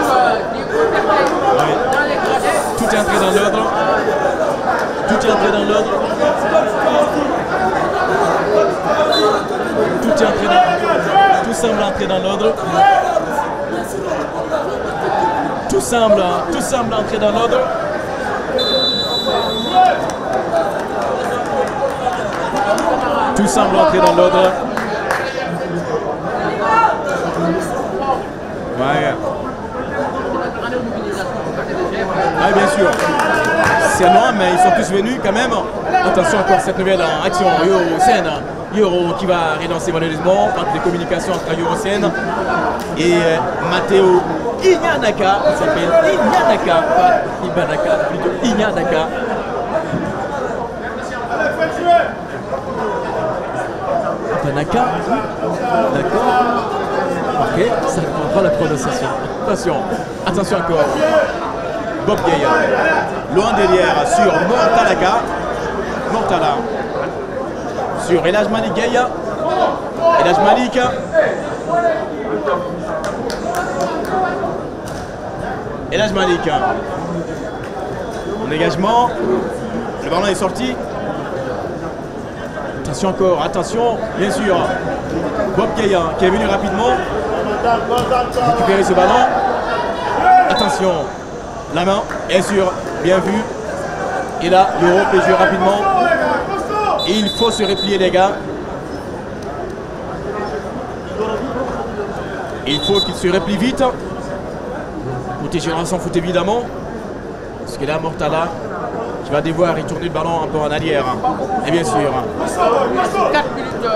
Oui. Tout est entré dans l'ordre. Tout est entré dans l'ordre. Tout est entré dans... Tout semble entrer dans l'ordre. Tout semble entrer dans l'ordre. Tout semble entrer dans l'ordre. Ouais. Ah, bien sûr. C'est loin, mais ils sont tous venus quand même. Attention encore cette nouvelle action Yorosène. Yoro qui va relancer malheureusement entre les communications entre Yorosène et Matteo Iñanaka. Il s'appelle Iñanaka, pas Ibanaka, plutôt Iñanaka. Ibanaka, d'accord. Ok, ça ne comprend pas la prononciation. Attention, attention encore. Bob Gueye, loin derrière sur Mortalaka. Mortala. Sur Elhaj Malik Gueye. Elhaj Malik. Elhaj Malik. En dégagement. Le ballon est sorti. Attention encore, attention, bien sûr. Bob Gueye qui est venu rapidement récupérer ce ballon. Attention, la main, bien sûr, bien vu. Et là, Yoro peut jouer rapidement. Et il faut se replier, les gars. Il faut qu'il se replie vite. Côté Génération Foot, évidemment. Parce que là, Mortala qui va devoir retourner le ballon un peu en arrière. Et bien sûr. 4 minutes.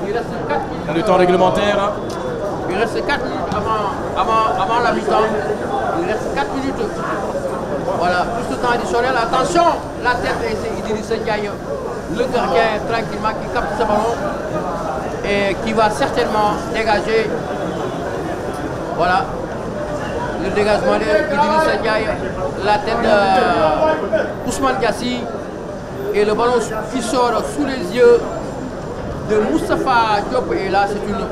Il reste 4 minutes. Le temps réglementaire. Il reste 4 minutes avant la mi-temps. Il reste 4 minutes. Voilà, plus de temps additionnel. Attention, la tête, c'est Idrissa Ndiaye, le gardien tranquillement qui capte ce ballon et qui va certainement dégager. Voilà, le dégagement d'Idrissa Ndiaye, la tête de Ousmane Gassi et le ballon qui sort sous les yeux de Moustapha Diop. Et là, c'est une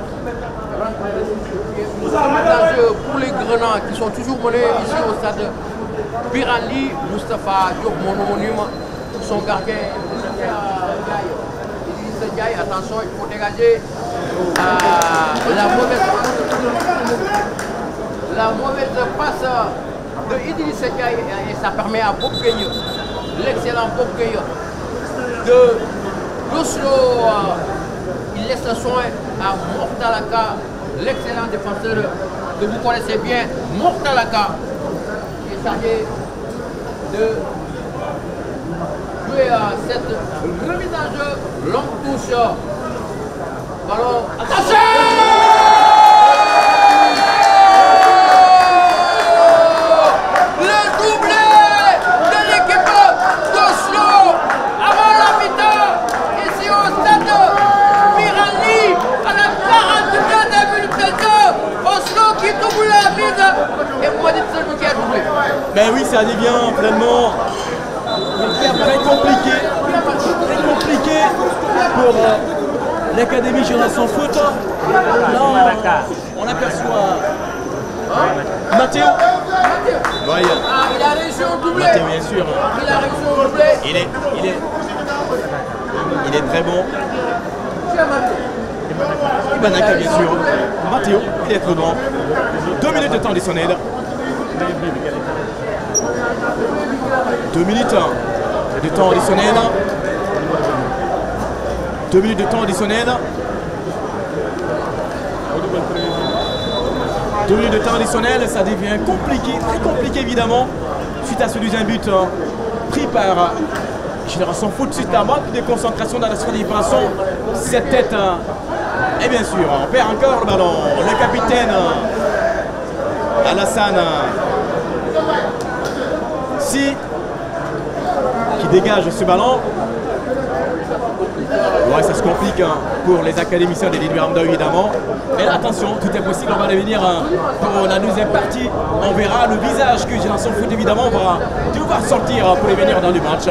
enjeu pour les Grenats qui sont toujours menés ici au stade Birali. Moustapha Diop, mon homonyme, son gardien. Idrissa Ndiaye, attention, il faut dégager la mauvaise passe de Idrissa Ndiaye et ça permet à Bob Gueye, l'excellent Bob Gueye, de L'Oslo, il laisse le soin à Mortalaka, l'excellent défenseur que vous connaissez bien, Mortalaka, qui est chargé de jouer à cette remise en jeu, longue touche. Ballon, attention! Ben oui, ça devient pleinement très compliqué pour l'Académie Génération Foot. Là, on aperçoit Mathéo. Ouais. Il a réussi au doublé. Mathéo, bien sûr. Il a réussi au doublé. Il est très bon. Ibanaka, bien sûr. Mathéo, il est très bon. 2 minutes de temps additionnel. 2 minutes de temps additionnel. 2 minutes de temps additionnel. 2 minutes de temps additionnel, ça devient compliqué, très compliqué évidemment, suite à ce deuxième but pris par Génération Foot, suite à un manque de concentration dans la surface de libération. Cette tête, et bien sûr, on perd encore le ballon. Le capitaine Alassane Si qui dégage ce ballon. Ouais, ça se complique pour les académiciens de Lille Ramda évidemment. Mais attention, tout est possible, on va revenir pour la deuxième partie. On verra le visage que Génération Foot évidemment va devoir sortir pour revenir dans le match.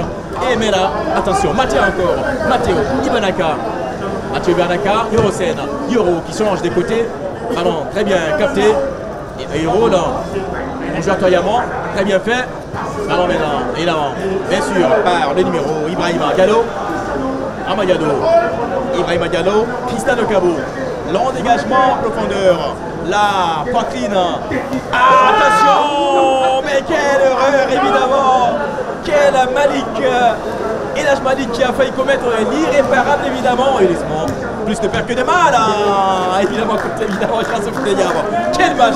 Et mais là, attention, Mathéo encore, Mathéo, Ibanaka. Mathieu Ibanaka, Yorosen, Yoro qui change des côtés. Ballon très bien capté. Et Yoro là, on joue atoyamment, très bien fait. Ballon maintenant, évidemment, bien sûr, par le numéro Ibrahima Gallo. Amayado, Ibrahima Gallo, Christian Cabo. Long dégagement, profondeur. La poitrine. Ah, attention! Mais quelle erreur évidemment! Quel Malik! Elhaj Malik qui a failli commettre l'irréparable évidemment. Heureusement, plus de peur que de mal. Hein. Évidemment, quel match!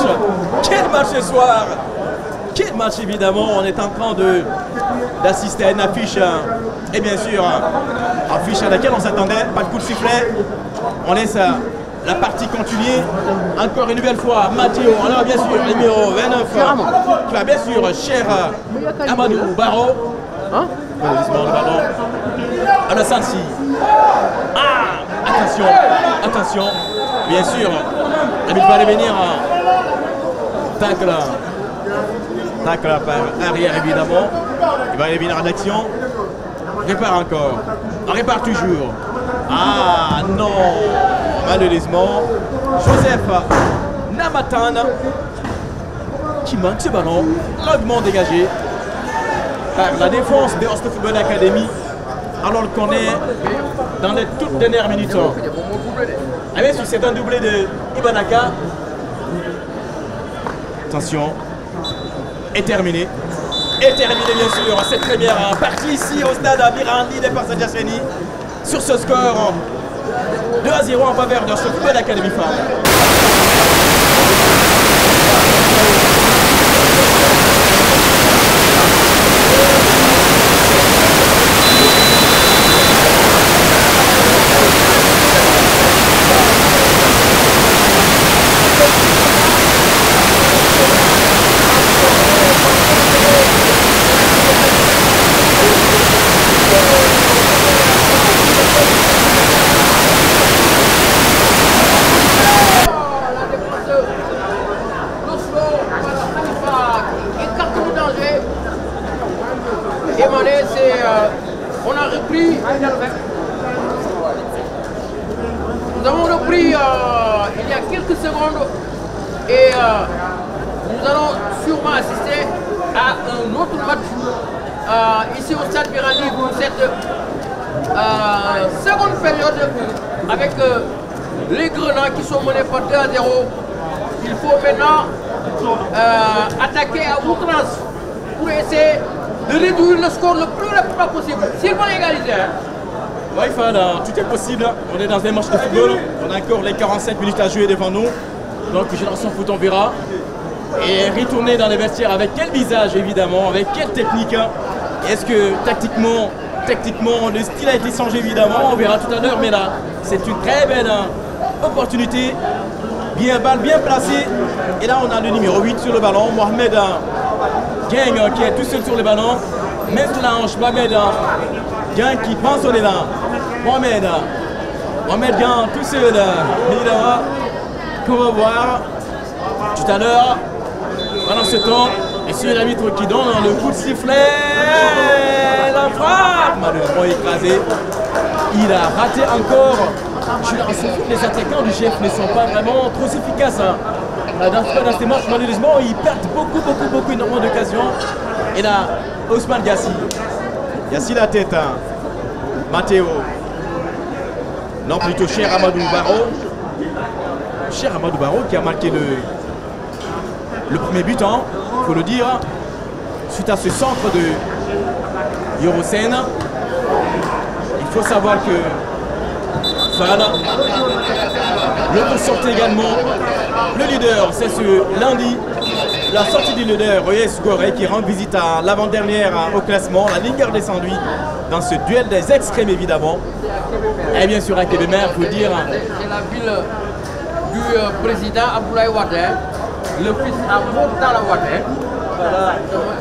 Quel match ce soir! Quel match évidemment! On est en train d'assister à une affiche. Et bien sûr, affiche à laquelle on s'attendait. Pas de coup de sifflet. On laisse la partie continuer. Encore une nouvelle fois, Mathéo. Alors bien sûr, numéro 29. Qui va bien sûr, cher Amadou Barro. Hein? Le ballon. Alassane Si. Ah! Attention, attention. Bien sûr, l'arbitre va revenir. Tacle. Tacle par arrière évidemment. Il va revenir en action. Répare encore. On répare toujours. Ah non! Malheureusement, Joseph Namatan qui manque ce ballon, longuement dégagé par la défense de Oslo Football Academy alors qu'on est dans les toutes dernières minutes. Ah bien sûr, c'est un doublé de Ibanaka. Attention. Et terminé. Et terminé bien sûr cette première partie ici au stade Mirandi de Parsagiaseni sur ce score 2-0 en faveur de Oslo Football Academy Femmes. On a repris. Nous avons repris il y a quelques secondes et nous allons sûrement assister à un autre match ici au stade Mirandi pour cette seconde période avec les Grenats qui sont menés par 2-0. Il faut maintenant attaquer à outrance pour essayer de réduire le score le plus rapidement possible. S'ils vont égaliser, Ouais, tout est possible. On est dans un match de football. On a encore les 47 minutes à jouer devant nous. Donc, Génération Foot, on verra. Et retourner dans les vestiaires avec quel visage, évidemment, avec quelle technique. Est-ce que tactiquement, le style a été changé, évidemment. On verra tout à l'heure. Mais là, c'est une très belle opportunité. Bien balle, bien placée. Et là, on a le numéro 8 sur le ballon. Mohamed Gang qui est tout seul sur le ballon. Main sur la hanche, Mohamed Gang qui prend son élan. Mohamed Gang tout seul, évidemment, qu'on va voir tout à l'heure. Pendant ce temps, et c'est l'arbitre qui donne le coup de sifflet. La frappe, malheureusement écrasé. Il a raté encore. Les attaquants du chef ne sont pas vraiment trop efficaces. Dans ces matchs, malheureusement, ils perdent beaucoup, énormément d'occasions. Et là, Ousmane Gassi. Gassi la tête. Matteo. Non, plutôt Cher Amadou Barro. Cher Amadou Barro qui a marqué le premier but, il faut le dire, suite à ce centre de Yorosène. Il faut savoir que Fala, l'autre sortie également, le leader, c'est ce lundi, la sortie du leader, Royes Goré, qui rend visite à l'avant-dernière au classement, la ligne redescendue dans ce duel des extrêmes évidemment. Et bien sûr à Kébémer, il faut dire. C'est la ville du président Abdoulaye Wade, le fils à Moutala Wade.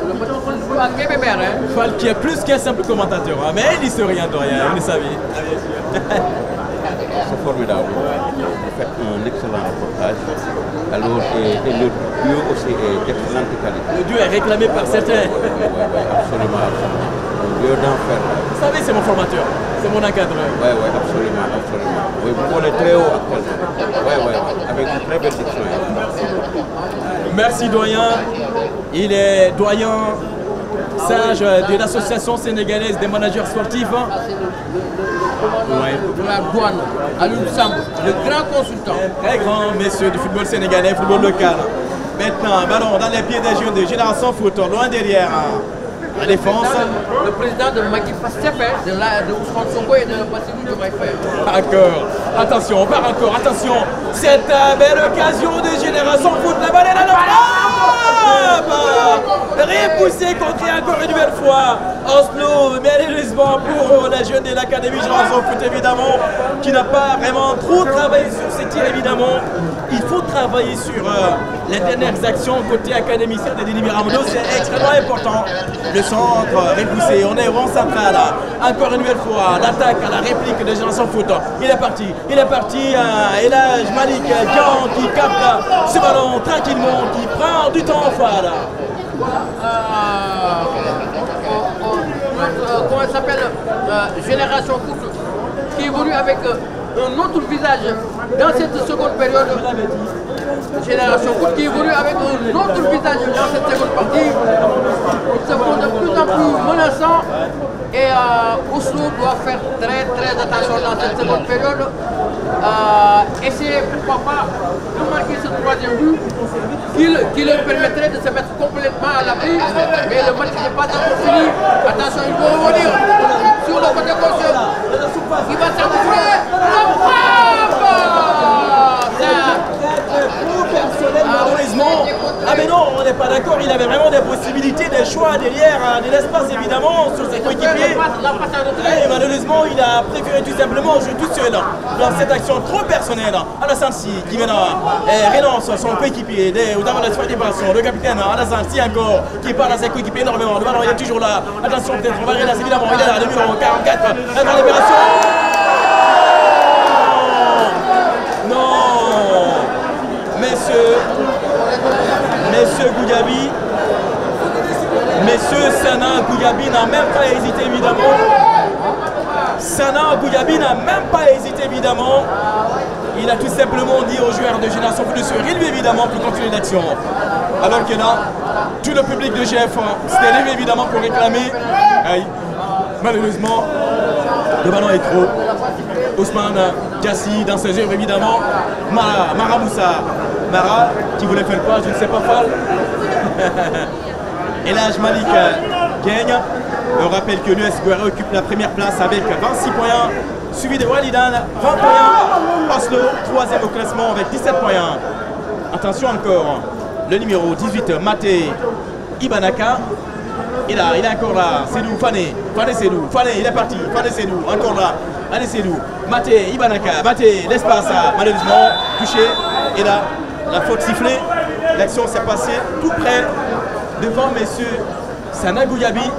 Le président à Kébémer. Fall qui est plus qu'un simple commentateur, mais il ne sait rien de rien, vous le savez. C'est formidable. Vous faites un excellent reportage. Alors, et le duo aussi est d'excellente qualité. Le duo est réclamé par certains. Oui, absolument. Un duo d'enfer. Vous savez, c'est mon formateur, c'est mon encadreur. Oui, absolument. Oui, vous connaissez très haut actuellement. Oui, avec une très belle diction. Merci doyen. Il est doyen sage de l'association sénégalaise des managers sportifs. De la douane, à l'Unsam, le grand consultant. Très grand monsieur du football sénégalais, football local. Maintenant, ballon dans les pieds des jeunes de Génération Foot, loin derrière la défense. Le président de Magui Pastef, de Ousmane Sonko et de Bassirou de Maïfer. D'accord. Attention, on part encore. Attention, cette belle occasion de Génération Foot. La balle est là, la frappe repoussé contre encore une nouvelle fois. Oslo, malheureusement pour les jeunes de l'Académie Génération Foot, évidemment, qui n'a pas vraiment trop travaillé sur ces tirs, évidemment. Il faut travailler sur les dernières actions côté académicien de Denis Miramado, c'est extrêmement important. Le centre repoussé, on est rond central. Encore une nouvelle fois, l'attaque à la réplique de Génération Foot. Il est parti. Et là, Malik Dian qui capte ce ballon tranquillement, qui prend du temps en phare. Comment elle s'appelle, Génération Foot, qui évolue avec un autre visage dans cette seconde période. Génération Foot qui évolue avec un autre visage dans cette seconde partie. Ils se font de plus en plus menaçants et Oslo doit faire très attention dans cette seconde période. Essayer pourquoi pas de marquer ce troisième but qui leur permettrait de se mettre complètement à l'abri. Mais le match n'est pas encore fini. Attention, il faut revenir sur le côté gauche. Il va s'engouffrer. La frappe! Malheureusement, mais non, on n'est pas d'accord, il avait vraiment des possibilités, des choix derrière, de l'espace évidemment sur ses coéquipiers. Et malheureusement, il a préféré tout simplement jouer tout seul dans cette action trop personnelle. Alassane Sy qui maintenant renonce son coéquipier, dans la séparation, le capitaine Alassane Sy encore, qui parle à ses coéquipiers énormément. Le ballon il est toujours là. Attention, peut-être, on va relancer évidemment, il est là, le numéro 44, dans l'opération. Messieurs Goudiaby, Messieurs Sana Goudiaby n'a même pas hésité évidemment. Sana Goudiaby n'a même pas hésité évidemment. Il a tout simplement dit aux joueurs de Génération Foot de se relever évidemment pour continuer l'action. Alors que là, tout le public de GF s'est levé évidemment pour réclamer. Malheureusement, le ballon est trop. Ousmane Gassi dans ses œuvres évidemment. Mara Moussa. Mara qui voulait faire quoi, je ne sais pas, Fall. Et là, Malik gagne. On rappelle que l'US Guerre occupe la première place avec 26 points, suivi de Walidan, 20 points. Oslo, 3e au classement avec 17 points. Attention encore, le numéro 18, Maté Ibanaka. Il est encore là, Sédou, Fané Sédou, Fané, il est parti, Fané Sédou, encore là, allez Sédou, Maté Ibanaka, Maté, l'espace, malheureusement, touché. Et là, la faute sifflée, l'action s'est passée tout près devant messieurs Sana Gouyabi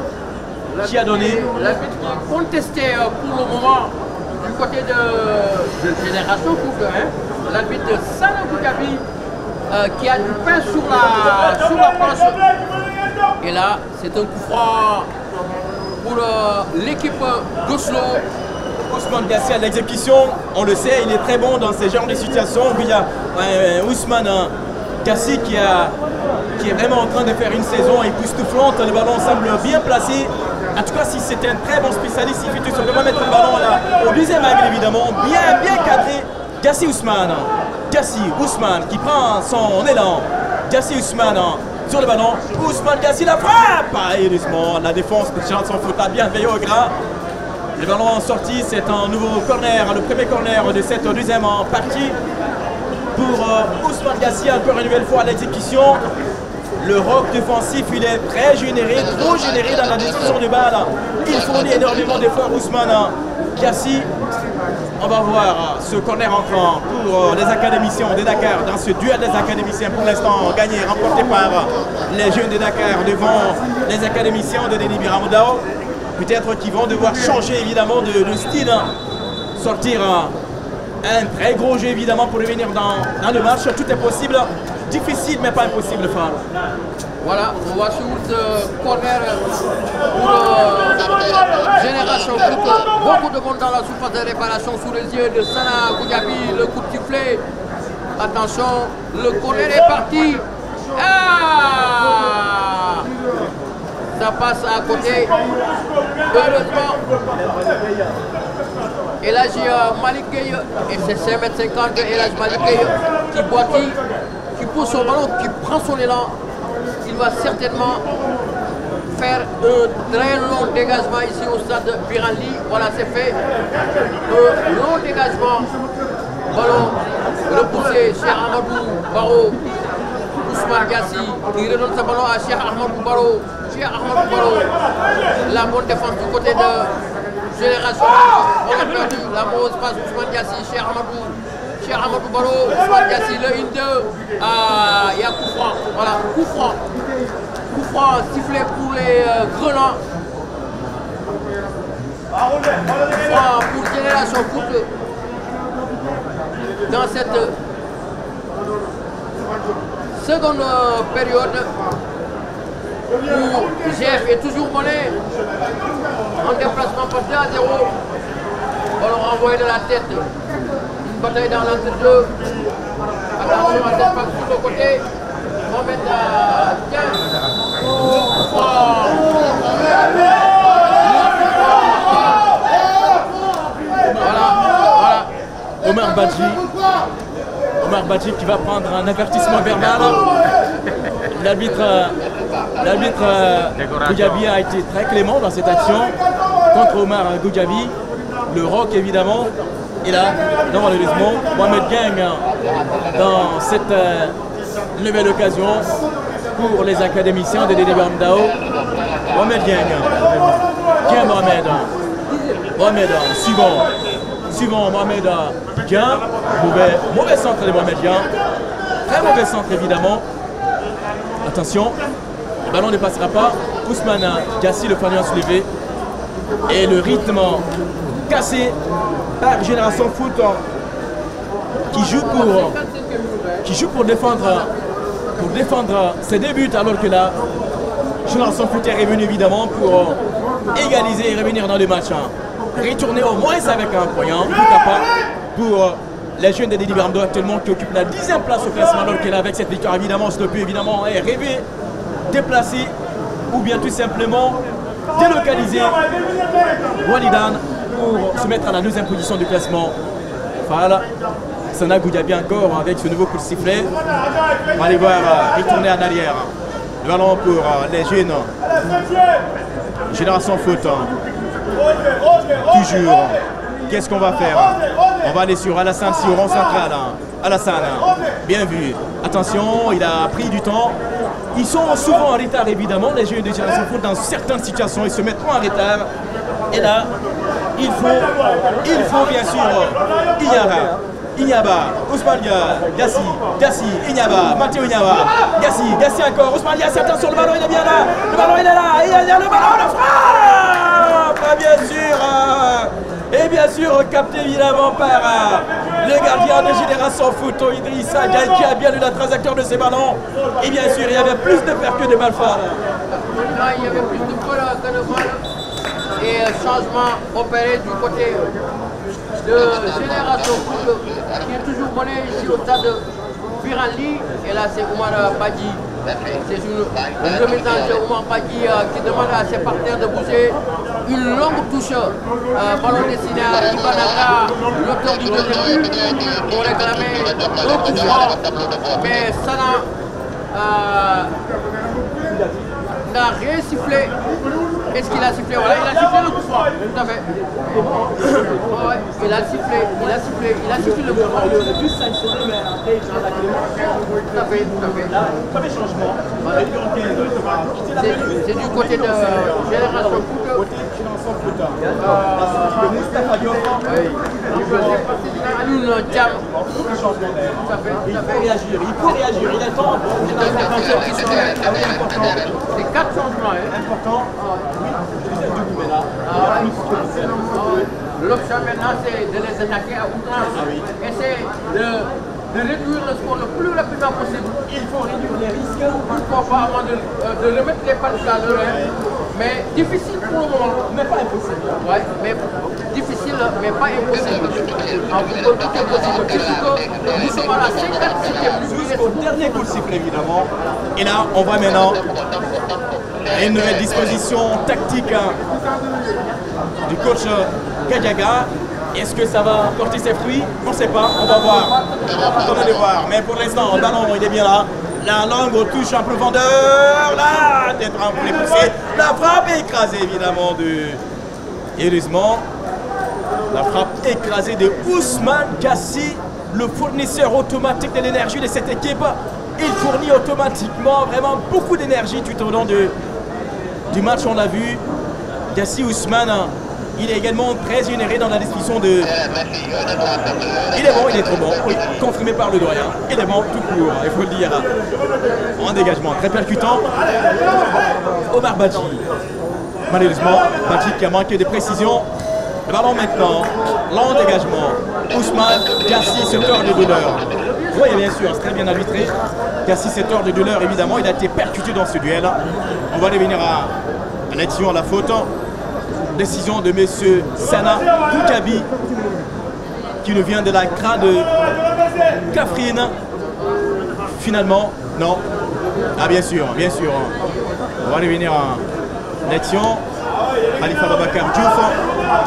qui a donné. L'arbitre qui est contesté pour le moment du côté de Génération Foot, hein. L'arbitre Sana Gouyabi qui a du pain sur la planche. Et là, c'est un coup franc pour l'équipe d'Oslo. Ousmane Gassi à l'exécution, on le sait, il est très bon dans ces genres de situations. Il y a Ousmane Gassi qui est vraiment en train de faire une saison époustouflante. Le ballon semble bien placé. En tout cas, si c'était un très bon spécialiste, il fait tout simplement mettre le ballon là, au deuxième angle évidemment, bien cadré. Gassi Ousmane qui prend son élan. Gassi Ousmane sur le ballon. Ousmane Gassi la frappe. Et doucement, la défense de Charles s'en fout bien veillé au gras. Le ballon en sortie, c'est un nouveau corner, le premier corner de cette deuxième partie pour Ousmane Gassi, encore une nouvelle fois à l'exécution. Le rock défensif, il est très généré, trop généré dans la destruction de balle. Il fournit énormément d'efforts Ousmane Gassi. On va voir ce corner entrant pour les académiciens de Dakar dans ce duel des académiciens pour l'instant gagné, remporté par les jeunes de Dakar devant les académiciens de Denis Biramodao. Peut-être qu'ils vont devoir changer évidemment de style, sortir un très gros jeu évidemment pour revenir dans le match. Tout est possible, difficile mais pas impossible. Voilà, on va sur ce corner pour Génération Foot. Beaucoup de monde dans la surface de réparation sous les yeux de Sana Gouyabi, le coup de sifflet. Attention, le corner est parti. Ah, ça passe à côté. Heureusement. Elhadji Malick Gueye, et c'est 5,50 m de Elhadji Malick Gueye qui boitille, qui pousse son ballon, qui prend son élan. Il va certainement faire un très long dégagement ici au stade Biranli. Voilà, c'est fait. Un long dégagement. Ballon repoussé chez Amadou Baro. Ousmane Gassi qui redonne ce ballon à Cheikh Ahmadou Baro. Cheikh Ahmadou Baro. La bonne défense du côté de Génération. On a perdu la mauvaise passe Ousmane Gassi, Cheikh Ahmadou Baro, Ousmane Gassi, le 1-2. Ah, il y a coup franc. Voilà, coup franc. Coup franc sifflé pour les Grenats. Coup franc pour Génération Foot. Dans cette seconde période où GF est toujours mené en déplacement par 2-0. On renvoie de la tête. Une bataille dans l'entre-deux. Attention à cette passe sur le côté. On va mettre à 15. Voilà. Omar Badji qui va prendre un avertissement verbal. L'arbitre Gouyabi a été très clément dans cette action contre Omar Gouyabi. Le rock évidemment. Et là, non, malheureusement, Mohamed Gang dans cette nouvelle occasion pour les académiciens de Denis Biramodao. Mohamed Gang. Tiens Mohamed, suivant Mohamed Gang. Mauvais centre de Mohamed Gang. Très mauvais centre évidemment. Attention, le ballon ne passera pas. Ousmane Gassi, le fanion soulevé. Et le rythme cassé par Génération Foot qui joue pour défendre ses débuts, alors que là, Génération Foot est revenu évidemment pour égaliser et revenir dans le match. Retourner au moins avec un point, pourquoi pas, pour les jeunes de Denis Biramodao actuellement qui occupent la 10e place au classement, alors qu'elle avec cette victoire évidemment, je peux évidemment rêver, déplacer ou bien tout simplement délocaliser Walidan pour se mettre à la 2e position du classement. Voilà, Sana Gouyabi encore avec ce nouveau coup de sifflet. On va aller voir retourner en arrière. Le ballon pour les jeunes Génération Foot. Toujours. Qu'est-ce qu'on va faire? On va aller sur Alassane sur rond central. Alassane, bien vu. Attention, il a pris du temps. Ils sont souvent en retard évidemment, les jeunes de Génération Foot dans certaines situations, ils se mettront en retard. Et là, il faut bien sûr Inyaba, Ousmane Gassi, Inyaba, Mathieu Inyaba, Gassi encore, Ousmane Gassi, attention, le ballon il est bien là, le ballon il est là, il y a le ballon, le frappe, bien sûr, et bien sûr capté évidemment par le gardien de Génération Foot, Idrissa Gaye, qui a bien lu la trajectoire de ses ballons, et bien sûr il y avait plus de pertes que de malfaits. Il y avait plus de balles que de balles. Et changement opéré du côté de Génération Foot qui est toujours mené ici au stade de Piranli. Et là c'est Oumar Badji. C'est une remise en jeu. Oumar Badji qui demande à ses partenaires de bouger. Une longue touche. Ballon destiné à Ibanaka, l'auteur du deuxième but, pour réclamer un coup franc. Mais Sana n'a rien sifflé. Est-ce qu'il a sifflé? Voilà, il a sifflé le coup franc. Tout à fait. Ouais, il a sifflé le coup franc. Le but sanctionné, mais après, il change la clé. Tout à fait. Là, premier changement. C'est du côté de Génération Foot. Côté Génération Foot. Moustapha Diop. Alioune Thiam. Tout à fait. Il faut réagir, il a le temps. C'est 4 changements. Important. L'option maintenant c'est de les attaquer à outrance. Et c'est de réduire le score le plus rapidement possible. Il faut réduire les risques. Pourquoi pas avant de remettre les pattes à l'heure. Mais difficile pour le moment. Mais pas impossible. Ouais, mais difficile, mais pas impossible. En football, tout est possible. Puisque nous sommes à la 56e minute. Jusqu'au dernier coup de sifflet, évidemment. Et là, on va maintenant à une nouvelle disposition tactique du coach Gadiaga. Est-ce que ça va porter ses fruits? On ne sait pas, on va voir. On va le voir. Mais pour l'instant, le ballon, il est bien là. La langue touche en profondeur. Là, tête remplie poussée. La frappe est écrasée, évidemment, heureusement, la frappe écrasée de Ousmane Gassi, le fournisseur automatique de l'énergie de cette équipe. Il fournit automatiquement vraiment beaucoup d'énergie tout au long du match, on l'a vu. Gassi Ousmane, il est également très généré dans la discussion de... Il est bon, il est trop bon, oui, confirmé par le doyen. Il est bon tout court, il faut le dire. En dégagement, très percutant. Omar Badji. Malheureusement, Badji qui a manqué de précision. Le ballon maintenant, long dégagement. Ousmane Gassi se tord de douleur. Oui, bien sûr, c'est très bien arbitré. Gassi se tord de douleur, évidemment, il a été percuté dans ce duel. On va revenir à l'action, à la faute. Décision de M. Sana Koukabi, qui nous vient de la CRA de Kaffrine. Finalement, non. Ah, bien sûr. On va revenir à l'action. Khalifa Babacar Diouf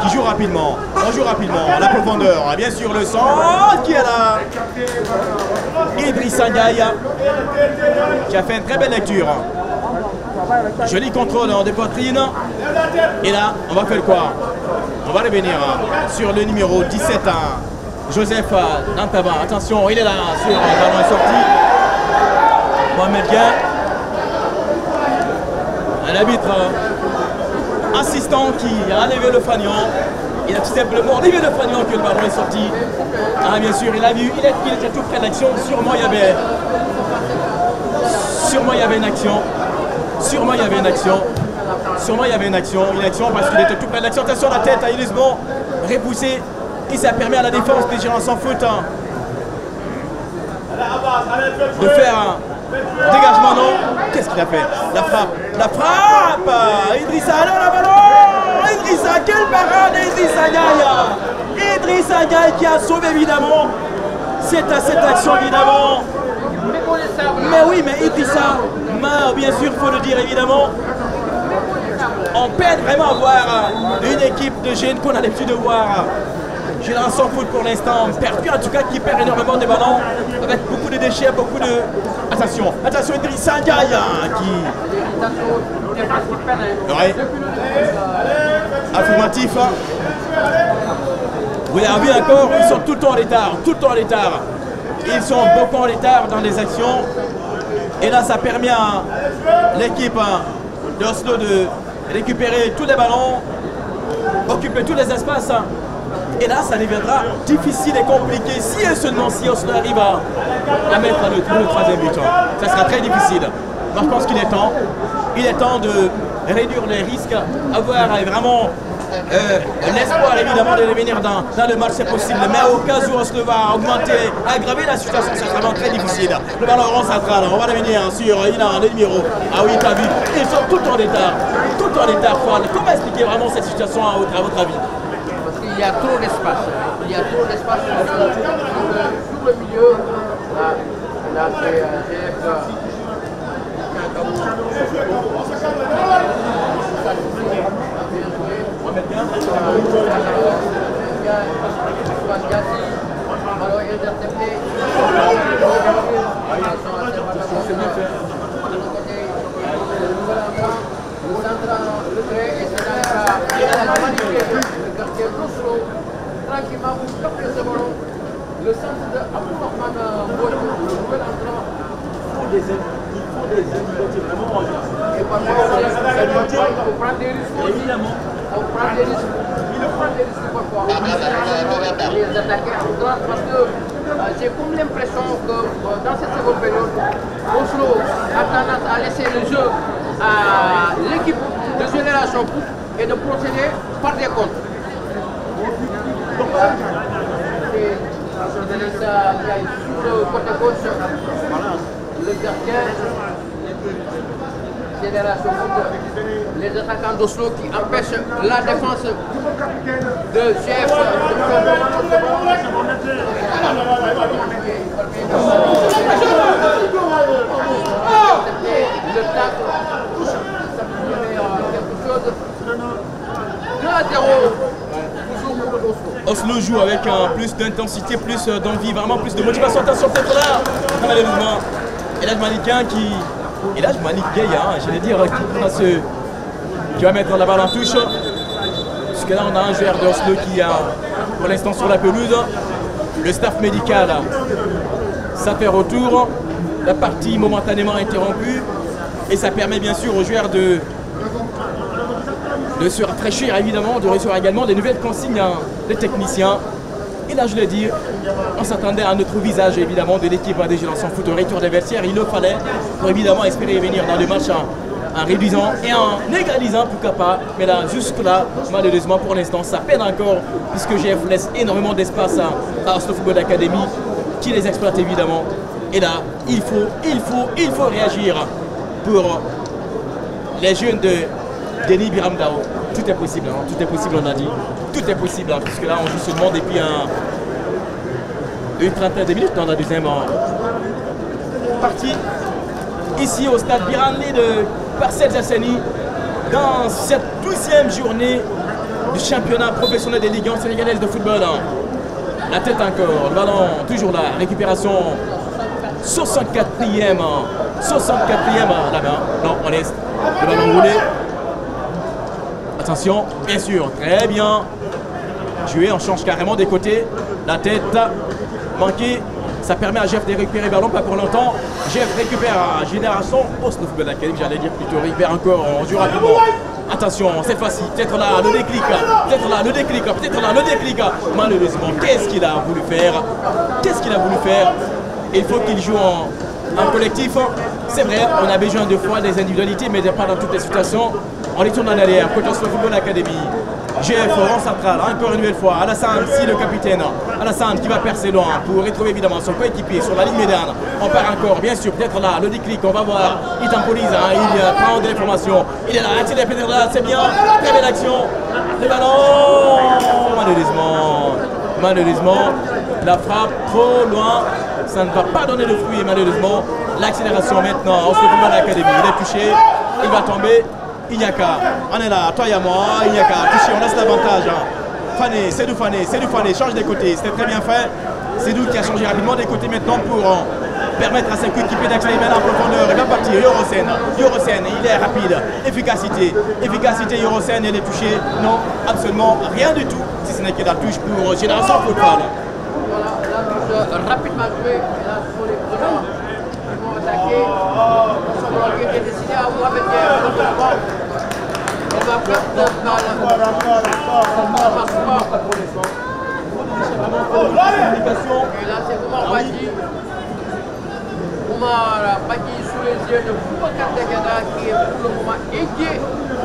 qui joue rapidement. On joue rapidement. La profondeur. Ah, bien sûr, le centre qui est là. Idrissa Gaye qui a fait une très belle lecture. Joli contrôle de poitrine. Et là, on va faire quoi? On va revenir sur le numéro 17, Joseph Nantaba. Attention, il est là sur le ballon est sorti. Mohamed Guin. Un arbitre assistant qui a levé le fanion. Il a tout simplement levé le fanion que le ballon est sorti. Ah, bien sûr, il a vu, il était tout près de l'action. Sûrement, il y avait une action. Sûrement il y avait une action parce qu'il était tout près de l'action. Attention, la tête à Ilisbon, repoussé, et ça permet à la défense des Génération Foot de faire un dégagement. Non, qu'est-ce qu'il a fait? La frappe Idrissa, allez la ballon. Idrissa, quelle parade Idrissa Gaye. Idrissa Gaye qui a sauvé évidemment cette action évidemment. Mais oui, mais Idrissa, bien sûr, il faut le dire évidemment, on peine vraiment à voir une équipe de jeunes qu'on a l'habitude de voir Génération Foot pour l'instant perdu, en tout cas qui perd énormément de ballons avec beaucoup de déchets, beaucoup de... Attention, attention Idrissa Ndiaye qui... Ouais. Affirmatif. Vous l'avez vu encore, ils sont tout le temps en retard, tout le temps en retard. Ils sont beaucoup en retard dans les actions. Et là, ça permet à l'équipe d'Oslo de récupérer tous les ballons, occuper tous les espaces. Et là, ça deviendra difficile et compliqué si et seulement si Oslo arrive à mettre le troisième but. Ça sera très difficile. Donc, je pense qu'il est temps. Il est temps de réduire les risques, avoir vraiment l'espoir évidemment de revenir dans le match, c'est possible. Mais au cas où Oslo va augmenter, aggraver la situation, c'est vraiment très difficile. Le ballon rond central, on va revenir sur le numéro. Ah oui, t'as vu, ils sont tout en retard. Tout en retard, comment expliquer vraiment cette situation à votre avis? Parce qu'il y a trop d'espace. Il y a trop d'espace sur le milieu. Là c'est GF. Tranquillement, vous captez ce ballon. Le centre de Abdourahmane Boy, le nouvel entrant. Il faut des aides vraiment. Et parfois, il faut prendre des risques. Évidemment. On prend des risques. Il faut prendre des risques parfois. Les attaquer en droite parce que j'ai comme l'impression que dans cette seconde période, Oslo a tendance à laisser le jeu à l'équipe de Génération Foot et de procéder par des comptes. Sur le côté gauche, le gardien, Génération Foot, les attaquants d'Oslo qui empêchent la défense de GF. Le tacle, ça peut donner quelque chose. 2-0. Oslo joue avec plus d'intensité, plus d'envie, vraiment plus de motivation. Attention, peut-être là, malheureusement. Et là, Malikin qui... Et là, Malik Gueye, j'allais dire, qui va mettre la balle en touche. Jusque là, on a un joueur d'Oslo qui a, pour l'instant, sur la pelouse. Le staff médical, ça fait retour. La partie momentanément interrompue. Et ça permet bien sûr aux joueurs de se rafraîchir évidemment, de recevoir également des nouvelles consignes des techniciens. Et là je le dis, on s'attendait à un autre visage évidemment de l'équipe des Génération Foot au retour des vestiaires. Il le fallait pour évidemment espérer venir dans le match en réduisant et en égalisant pourquoi pas. Mais là, jusque là, malheureusement pour l'instant, ça peine encore puisque GF laisse énormément d'espace à Oslo Football Academy qui les exploite évidemment. Et là, il faut réagir pour les jeunes de Denis Biramdao. Tout est possible, tout est possible, on a dit. Tout est possible, puisque là, on joue seulement depuis une trentaine de minutes dans la deuxième partie. Ici, au stade Biranli de Parcelles Zassani, dans cette 12e journée du championnat professionnel des Ligues sénégalaises de football. La tête encore, le ballon toujours là, récupération 64e la main. Non, on laisse le ballon rouler. Attention, bien sûr, très bien joué, on change carrément des côtés. La tête manquée, ça permet à Jeff de récupérer le ballon, pas pour longtemps. Jeff récupère Génération Oslo Football Academy, j'allais dire plutôt, récupère encore, on joue rapidement. Attention, cette fois-ci, peut-être là, le déclic, peut-être là, le déclic, peut-être là, le déclic. Malheureusement, qu'est-ce qu'il a voulu faire? Qu'est-ce qu'il a voulu faire? Il faut qu'il joue en collectif. C'est vrai, on a besoin de fois des individualités, mais pas dans toutes les situations. On retourne en arrière, côté Oslo Football Academy. GF, rang central, encore une nouvelle fois. Alassane, si le capitaine. Alassane qui va percer loin pour retrouver évidemment son coéquipier sur la ligne médiane. On part encore, bien sûr, peut-être là, le déclic, on va voir. Il temporise, il prend de l'information. Il est là, peut-être là, c'est bien. Très belle action. Le ballon, malheureusement, la frappe trop loin. Ça ne va pas donner de fruit, malheureusement. L'accélération maintenant, Oslo Football Academy. Il est touché, il va tomber. Inyaka, on est là, toi et moi, Inyaka, touché, on laisse l'avantage. Fané, Seydou Fané, change des côtés, c'était très bien fait. Seydou qui a changé rapidement des côtés maintenant pour permettre à ses coéquipiers d'accélérer bien en profondeur. Il va partir, Yorocène, il est rapide, efficacité, Yorocène, elle est touchée, non, absolument rien du tout, si ce n'est que la touche pour Génération Football. Voilà, la touche rapidement jouée, et là ce sont les premiers qui vont attaquer. Son ballon qui était destiné à Mohamed Gueye. Il va perdre cette balle. Ça ne marche pas. Et là c'est Oumar Badji sous les yeux de Boubacar Diagana qui est pour le moment inquiet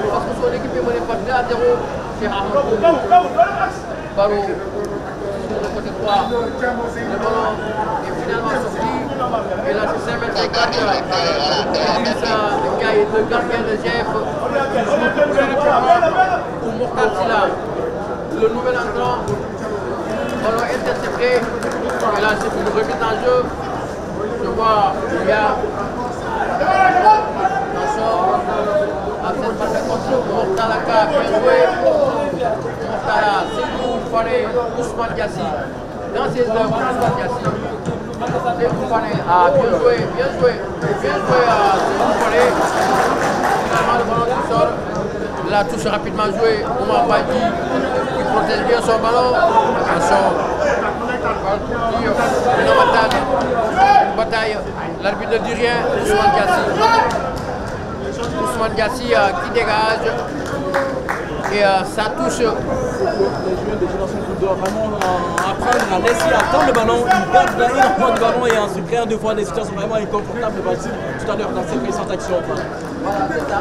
parce que son équipe est menée par 2-0. C'est Amadou. Ballon sur le côté droit. Le ballon est finalement sorti. Et là c'est 5m50. Idrissa Ndiaye, le gardien de GF. Pour Mokhtar Sylla, le nouvel entrant. Ballon intercepté. Et là c'est une remise en jeu. Je vois, il y a à cette balle contre Mortalaka, bien joué. Mortala, Seydou Fané, Ousmane Diassi. Dans ses œuvres, Ousmane Diassi. Seydou Fané, bien joué à Seydou Fané. Finalement, le ballon qui sort. La touche rapidement jouée. Oumar Badji qui protège bien son ballon. Attention. Une bataille, l'arbitre ne dit rien, Ousmane Diassi qui dégage et ça touche. Les joueurs de Génération Foot doivent vraiment apprendre à laisser attendre le ballon, ils perdent énormément de ballon et en se créant deux fois des situations vraiment inconfortables tout à l'heure dans cette récente action. Voilà, c'est ça.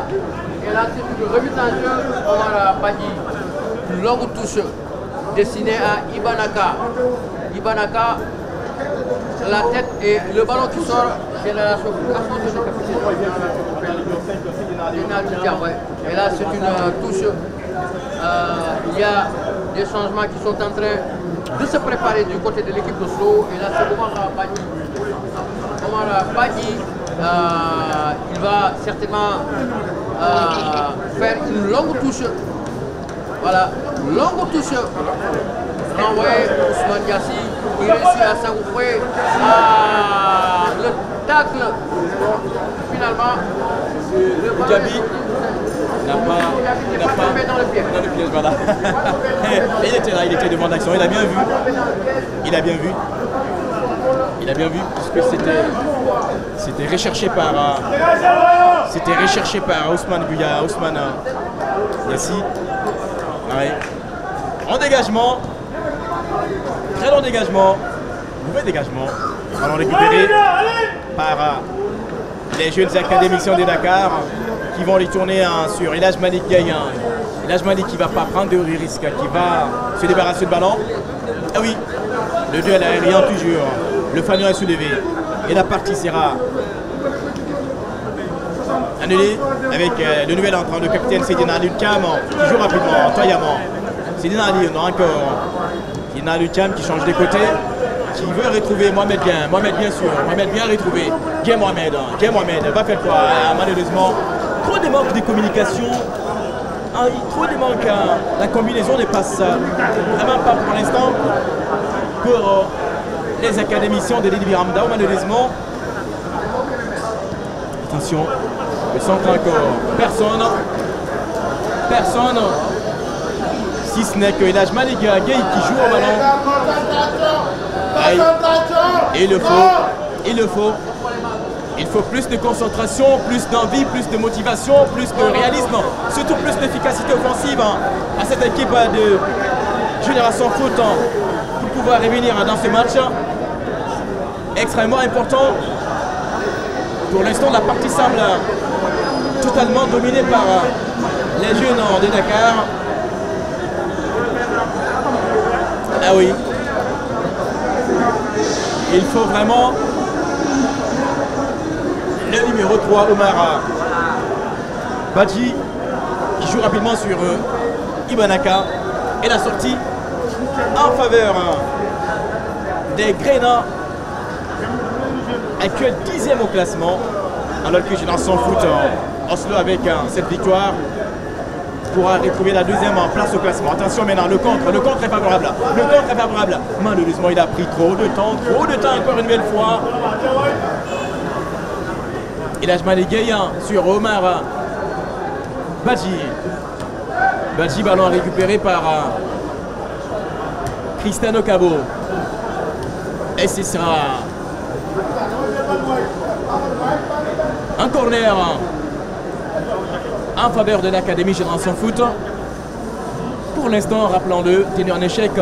Et là c'est une remise en jeu, on a Badji, une longue touche destinée à Ibanaka. Ibanaka, la tête et le ballon qui sort, Génération Foot, à son de capitaine. Et là, c'est une touche. Il y a des changements qui sont en train de se préparer du côté de l'équipe de Slo. Et là, c'est Oumar Badji. Oumar Badji, il va certainement faire une longue touche. Voilà, longue touche. Renvoyé Ousmane Diassi, il réussit à s'engouffrer. Le tacle, finalement, le Gabi n'a pas tombé dans le piège, voilà. Il était là, il était devant l'action, il a bien vu, puisque c'était recherché par Ousmane Diassi. Ouais. En dégagement. Très long dégagement, mauvais dégagement, allons récupérer par les jeunes académiciens de Dakar qui vont les tourner sur Elhadj Malick Gueye. Elhadj Malick qui ne va pas prendre de risque, qui va se débarrasser de ballon. Ah oui, le duel aérien toujours, le fanion est soulevé et la partie sera annulée avec le nouvel entrant, le capitaine Seydina Lucam qui joue rapidement, toyamment. Seydina Ali, non encore. Il y a Lucam qui change de côté, qui veut retrouver Mohamed Gueye. Mohamed bien sûr, Mohamed bien retrouvé. Gueye Mohamed va faire quoi? Malheureusement, trop de manque de communication, trop de manque, la combinaison ne passe vraiment pas pour l'instant pour les académiciens de Lidi Biramdao, malheureusement. Attention, le centre encore, personne. Si ce n'est que Elhadj Malick Gueye qui joue au ballon. Et il faut plus de concentration, plus d'envie, plus de motivation, plus de réalisme, surtout plus d'efficacité offensive à cette équipe de Génération Foot pour pouvoir revenir dans ce match extrêmement important. Pour l'instant, la partie semble totalement dominée par les jeunes de Dakar. Ah oui, il faut vraiment le numéro 3, Oumar Badji, qui joue rapidement sur Ibanaka. Et la sortie en faveur des Grénats, actuel 10e au classement, alors que Génération Foot Oslo avec cette victoire pourra retrouver la deuxième place au classement. Attention maintenant, le contre est favorable. Le contre est favorable. Malheureusement, il a pris trop de temps encore une nouvelle fois. Il a Mali Gayan sur Omar Badji. Badji, ballon récupéré par Cristiano Cabo. Et ce sera un corner en faveur de l'Académie Génération Foot. Pour l'instant, rappelons-le, tenu en échec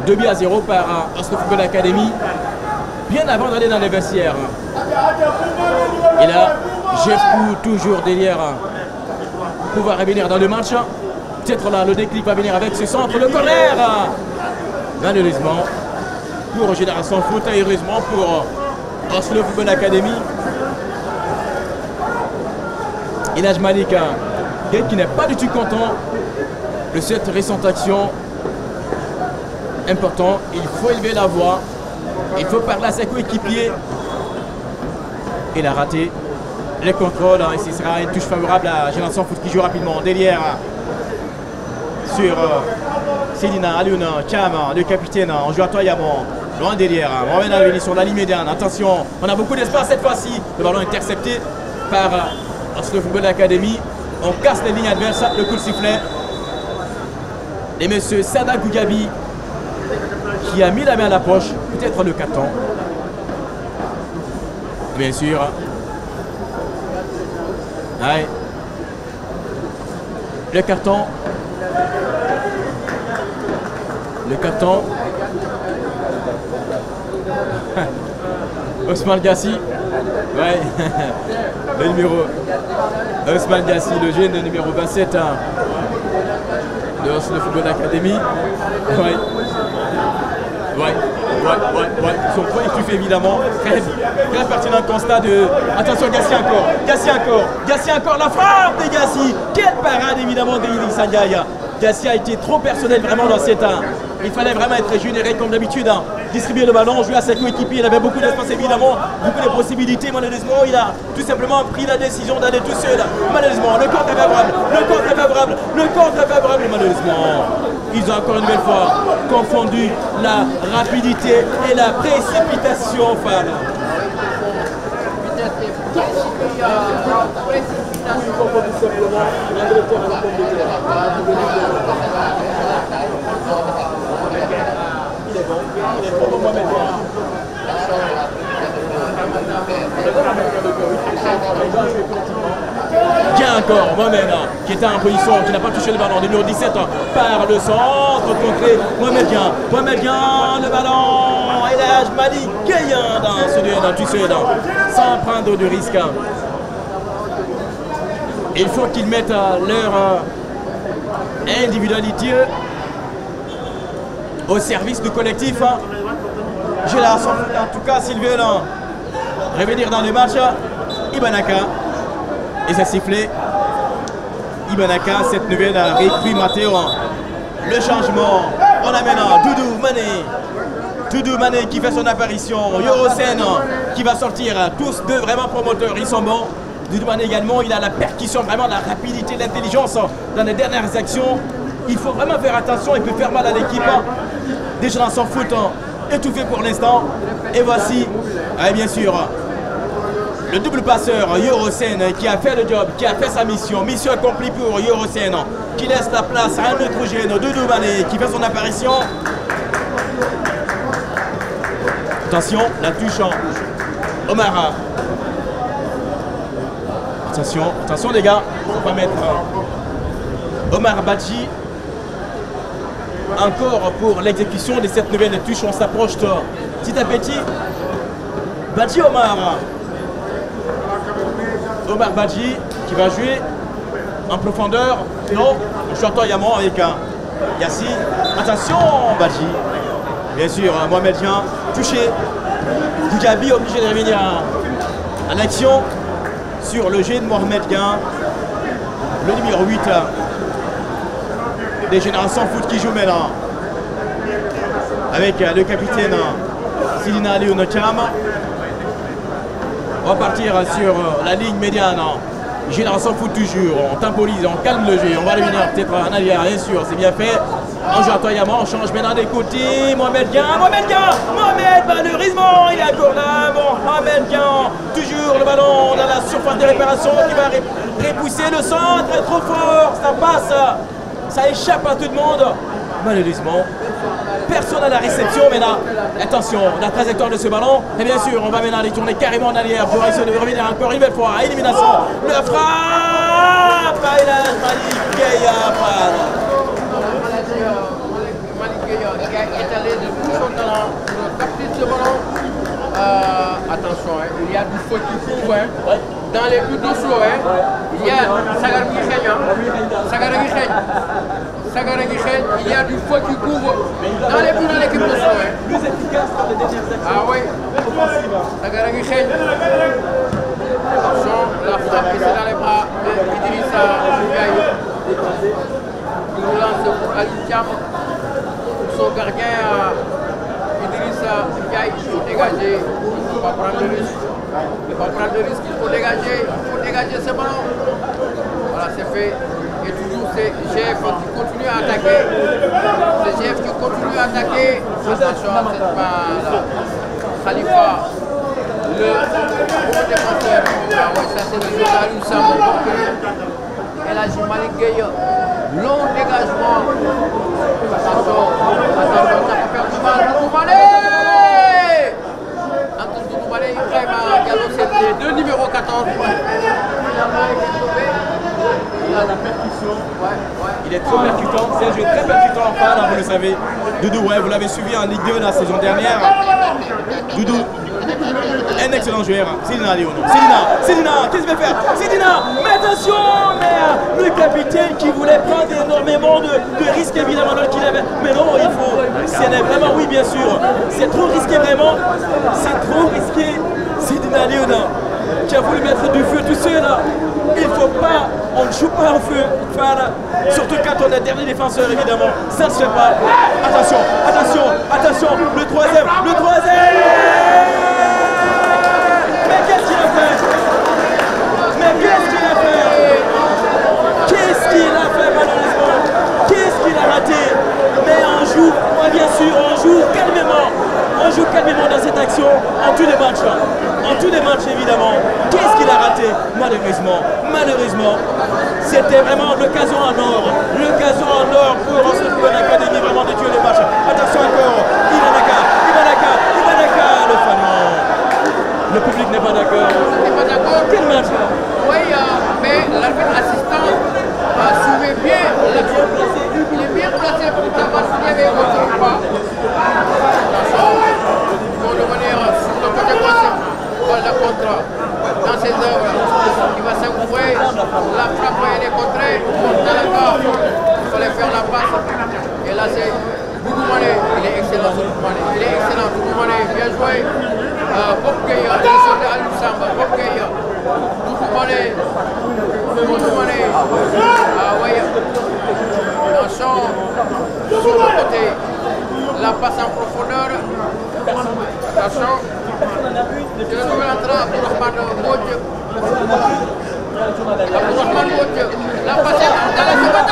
2-0 par Oslo Football Academy, bien avant d'aller dans les vestiaires. Et là, Jeff Kou, toujours derrière, pouvoir revenir dans le match. Peut-être là, le déclic va venir avec ce centre, le corner. Malheureusement, pour Génération Foot et heureusement pour Oslo Football Academy. Ilaj Malika, qui n'est pas du tout content de cette récente action. Important, il faut élever la voix, il faut parler à ses coéquipiers. Il a raté les contrôles et ce sera une touche favorable à Génération Foot qui joue rapidement derrière sur Céline Alioune Cham, le capitaine, on joue à Toyamon, loin derrière. Mohamed Alveni sur la ligne médiane. Attention, on a beaucoup d'espace cette fois-ci. Le ballon intercepté par Oslo Football Academy. On casse les lignes adverses, le coup de sifflet. Et monsieur Sada Gougabi qui a mis la main à la poche, peut-être le carton. Bien sûr. Ouais. Le carton. Le carton. Ousmane Gassi. Ouais. Le numéro. Ousmane Gassi, le jeune de numéro 27 de Oslo Football Academy. Ouais. Ouais. Son point est tué évidemment. Très pertinent constat de. Attention, Gassi encore. La frappe de Gassi. Quelle parade évidemment de Ili Sangaya. Gassi a été trop personnel vraiment dans cet temps. Il fallait vraiment être généré comme d'habitude. Distribuer le ballon, jouer à ses coéquipiers. Il avait beaucoup d'espace évidemment, beaucoup de possibilités. Malheureusement, il a tout simplement pris la décision d'aller tout seul. Malheureusement, le contre est favorable. Malheureusement, ils ont encore une nouvelle fois confondu la rapidité et la précipitation. Bien encore, Mohamed qui était en position, qui n'a pas touché le ballon, numéro 17 par le centre contré. Mohamed Gien, le ballon. Et là, Mali Gayan dans ce duel, sans prendre de risque. Il faut qu'ils mettent leur individualité au service du collectif. Génération Foot, en tout cas, s'ils veulent revenir dans le match, Ibanaka, et ça sifflé. Ibanaka, cette nouvelle recrue Matteo. Le changement, on amène Doudou Mané qui fait son apparition. Yorosen qui va sortir. Tous deux vraiment promoteurs, ils sont bons. Doudou Mané également, il a la percussion, vraiment la rapidité, l'intelligence dans les dernières actions. Il faut vraiment faire attention, il peut faire mal à l'équipe. Des Génération Foot étouffé pour l'instant. Et voici, bien sûr, le double passeur Yorosen qui a fait le job, qui a fait sa mission. Mission accomplie pour Yorosen qui laisse la place à un autre jeune, Doudou Mané, qui fait son apparition. Attention, la touche Omara. Attention les gars, il ne faut pas mettre Omar Badji. Encore pour l'exécution de cette nouvelle touche, on s'approche petit à petit. Badji Omar Badji qui va jouer en profondeur. Non, je suis Yamon avec Yassi. Attention Badji. Bien sûr, Mohamed Gien touché. Gougabi obligé de revenir à l'action sur le jet de Mohamed Gien. Le numéro 8 des Générations Foot qui joue maintenant. Avec le capitaine Sidina Alioune Cham. On va partir sur la ligne médiane Génération Foot toujours, on temporise, on calme le jeu, on va revenir peut-être en arrière, bien sûr, c'est bien fait. On joue à toillamment, on change maintenant des côtés. Mohamed Guin, Mohamed malheureusement il est encore là. Mohamed Guin, toujours le ballon dans la surface de réparation qui va repousser le centre, trop fort, ça passe, ça échappe à tout le monde. Malheureusement, personne à la réception, mais là, attention, la trajectoire de ce ballon, et bien sûr, on va maintenant aller tourner carrément en arrière pour essayer de revenir encore une belle fois à élimination. Le frappe, Malik Gueye. Malik Gueye est allé de tout son talent pour capter ce ballon. Attention, il y a du feu qui couvre. Dans les buts d'Oslo, il y a Sagaragui Khen. Il y a du feu qui couvre dans les buts de l'équipe d'Oslo. Plus efficace dans les dernières actions. Ah oui, Sagaragui Khen. Attention, la frappe qui est dans les bras d'Idrissa Ndiaye. Il nous lance pour Ali Thiam. Son gardien Idrissa Ndiaye, il faut dégager, il ne faut pas prendre de risque. Il ne faut pas prendre de risque, il faut dégager ce ballon. Voilà, c'est fait. Et toujours c'est GF qui continue à attaquer. C'est GF qui continue à attaquer. Attention à cette balle. Khalifa, le gros défenseur. Ah oui, ça c'est le jeu d'Aliou Samb. Et là, j'ai Malik Gueye. Long dégagement. Attention, ça peut faire du mal. Doumboumané! Entre Doumboumané et Ibrahima Diallo, c'est les deux numéros 14. La percussion, il est trop percutant, c'est un jeu très percutant en fan, vous le savez. Doudou, ouais, vous l'avez suivi en Ligue 2 la saison dernière. Doudou, un excellent joueur. Sidina Léon. Sidina, qu'est-ce qu'il va faire? Sidina, mais attention, mais le capitaine qui voulait prendre énormément de risques évidemment qu'il avait. Mais non, il faut, c'est vraiment, oui bien sûr, c'est trop risqué vraiment, c'est trop risqué. Sidina Léon qui a voulu mettre du feu tout seul. Il ne faut pas, on ne joue pas en feu, surtout quand on est dernier défenseur évidemment, ça ne se fait pas. Attention, le troisième. Mais qu'est-ce qu'il a fait? Malheureusement? Qu'est-ce qu'il a raté? Mais on joue, bien sûr, on joue calmement dans cette action, en tous les matchs évidemment. Qu'est-ce qu'il a raté? Malheureusement, c'était vraiment l'occasion en or pour se trouver en académie vraiment de tuer le match. Attention encore, Ibanaka, le Fagnon. Le public n'est pas d'accord. Quel match? Oui, mais l'arbitre assistant a suivi bien l'action. Il est bien placé pour savoir s'il y avait autre ou pas. Attention, pour revenir sur le côté droit, balle de contre dans ses œuvres. Il va s'engouffrer, la frappe elle est contrée, dans le corps. Il fallait faire la passe. Et là c'est Doumboumané, il est excellent Doumboumané, bien joué. Bob Gueye, il est sur Aliou Samb, Bob Gueye, Doumboumané. Ah oui, attention, sur le côté, la passe en profondeur. Attention, c'est le nouvel entrant pour Abdourahmane Mbodj. La passe dans la seconde.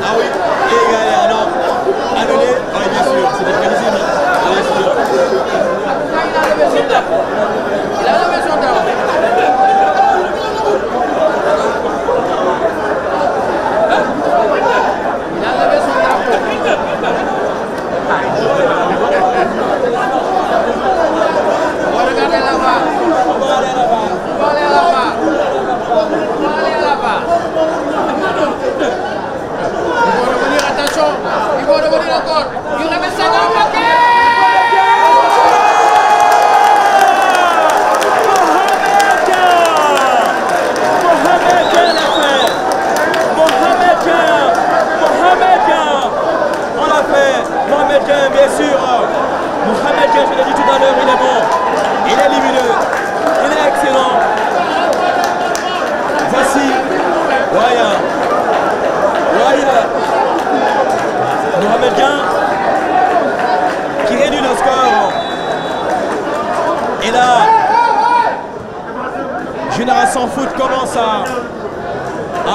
Ah oui, et alors, annulé, oui bien sûr, c'était prévisible. Il a levé son drapeau. On va regarder là-bas. On va aller là-bas. Il faut revenir, attention. Il faut revenir encore. Il remet ça dans le paquet. Mohamed Gueye, bien sûr. Mohamed Gueye, je l'ai dit tout à l'heure, il est bon. Il est lumineux. Il est excellent. Voici Waya. Mohamed Gueye qui réduit le score. Et là, Génération Foot commence à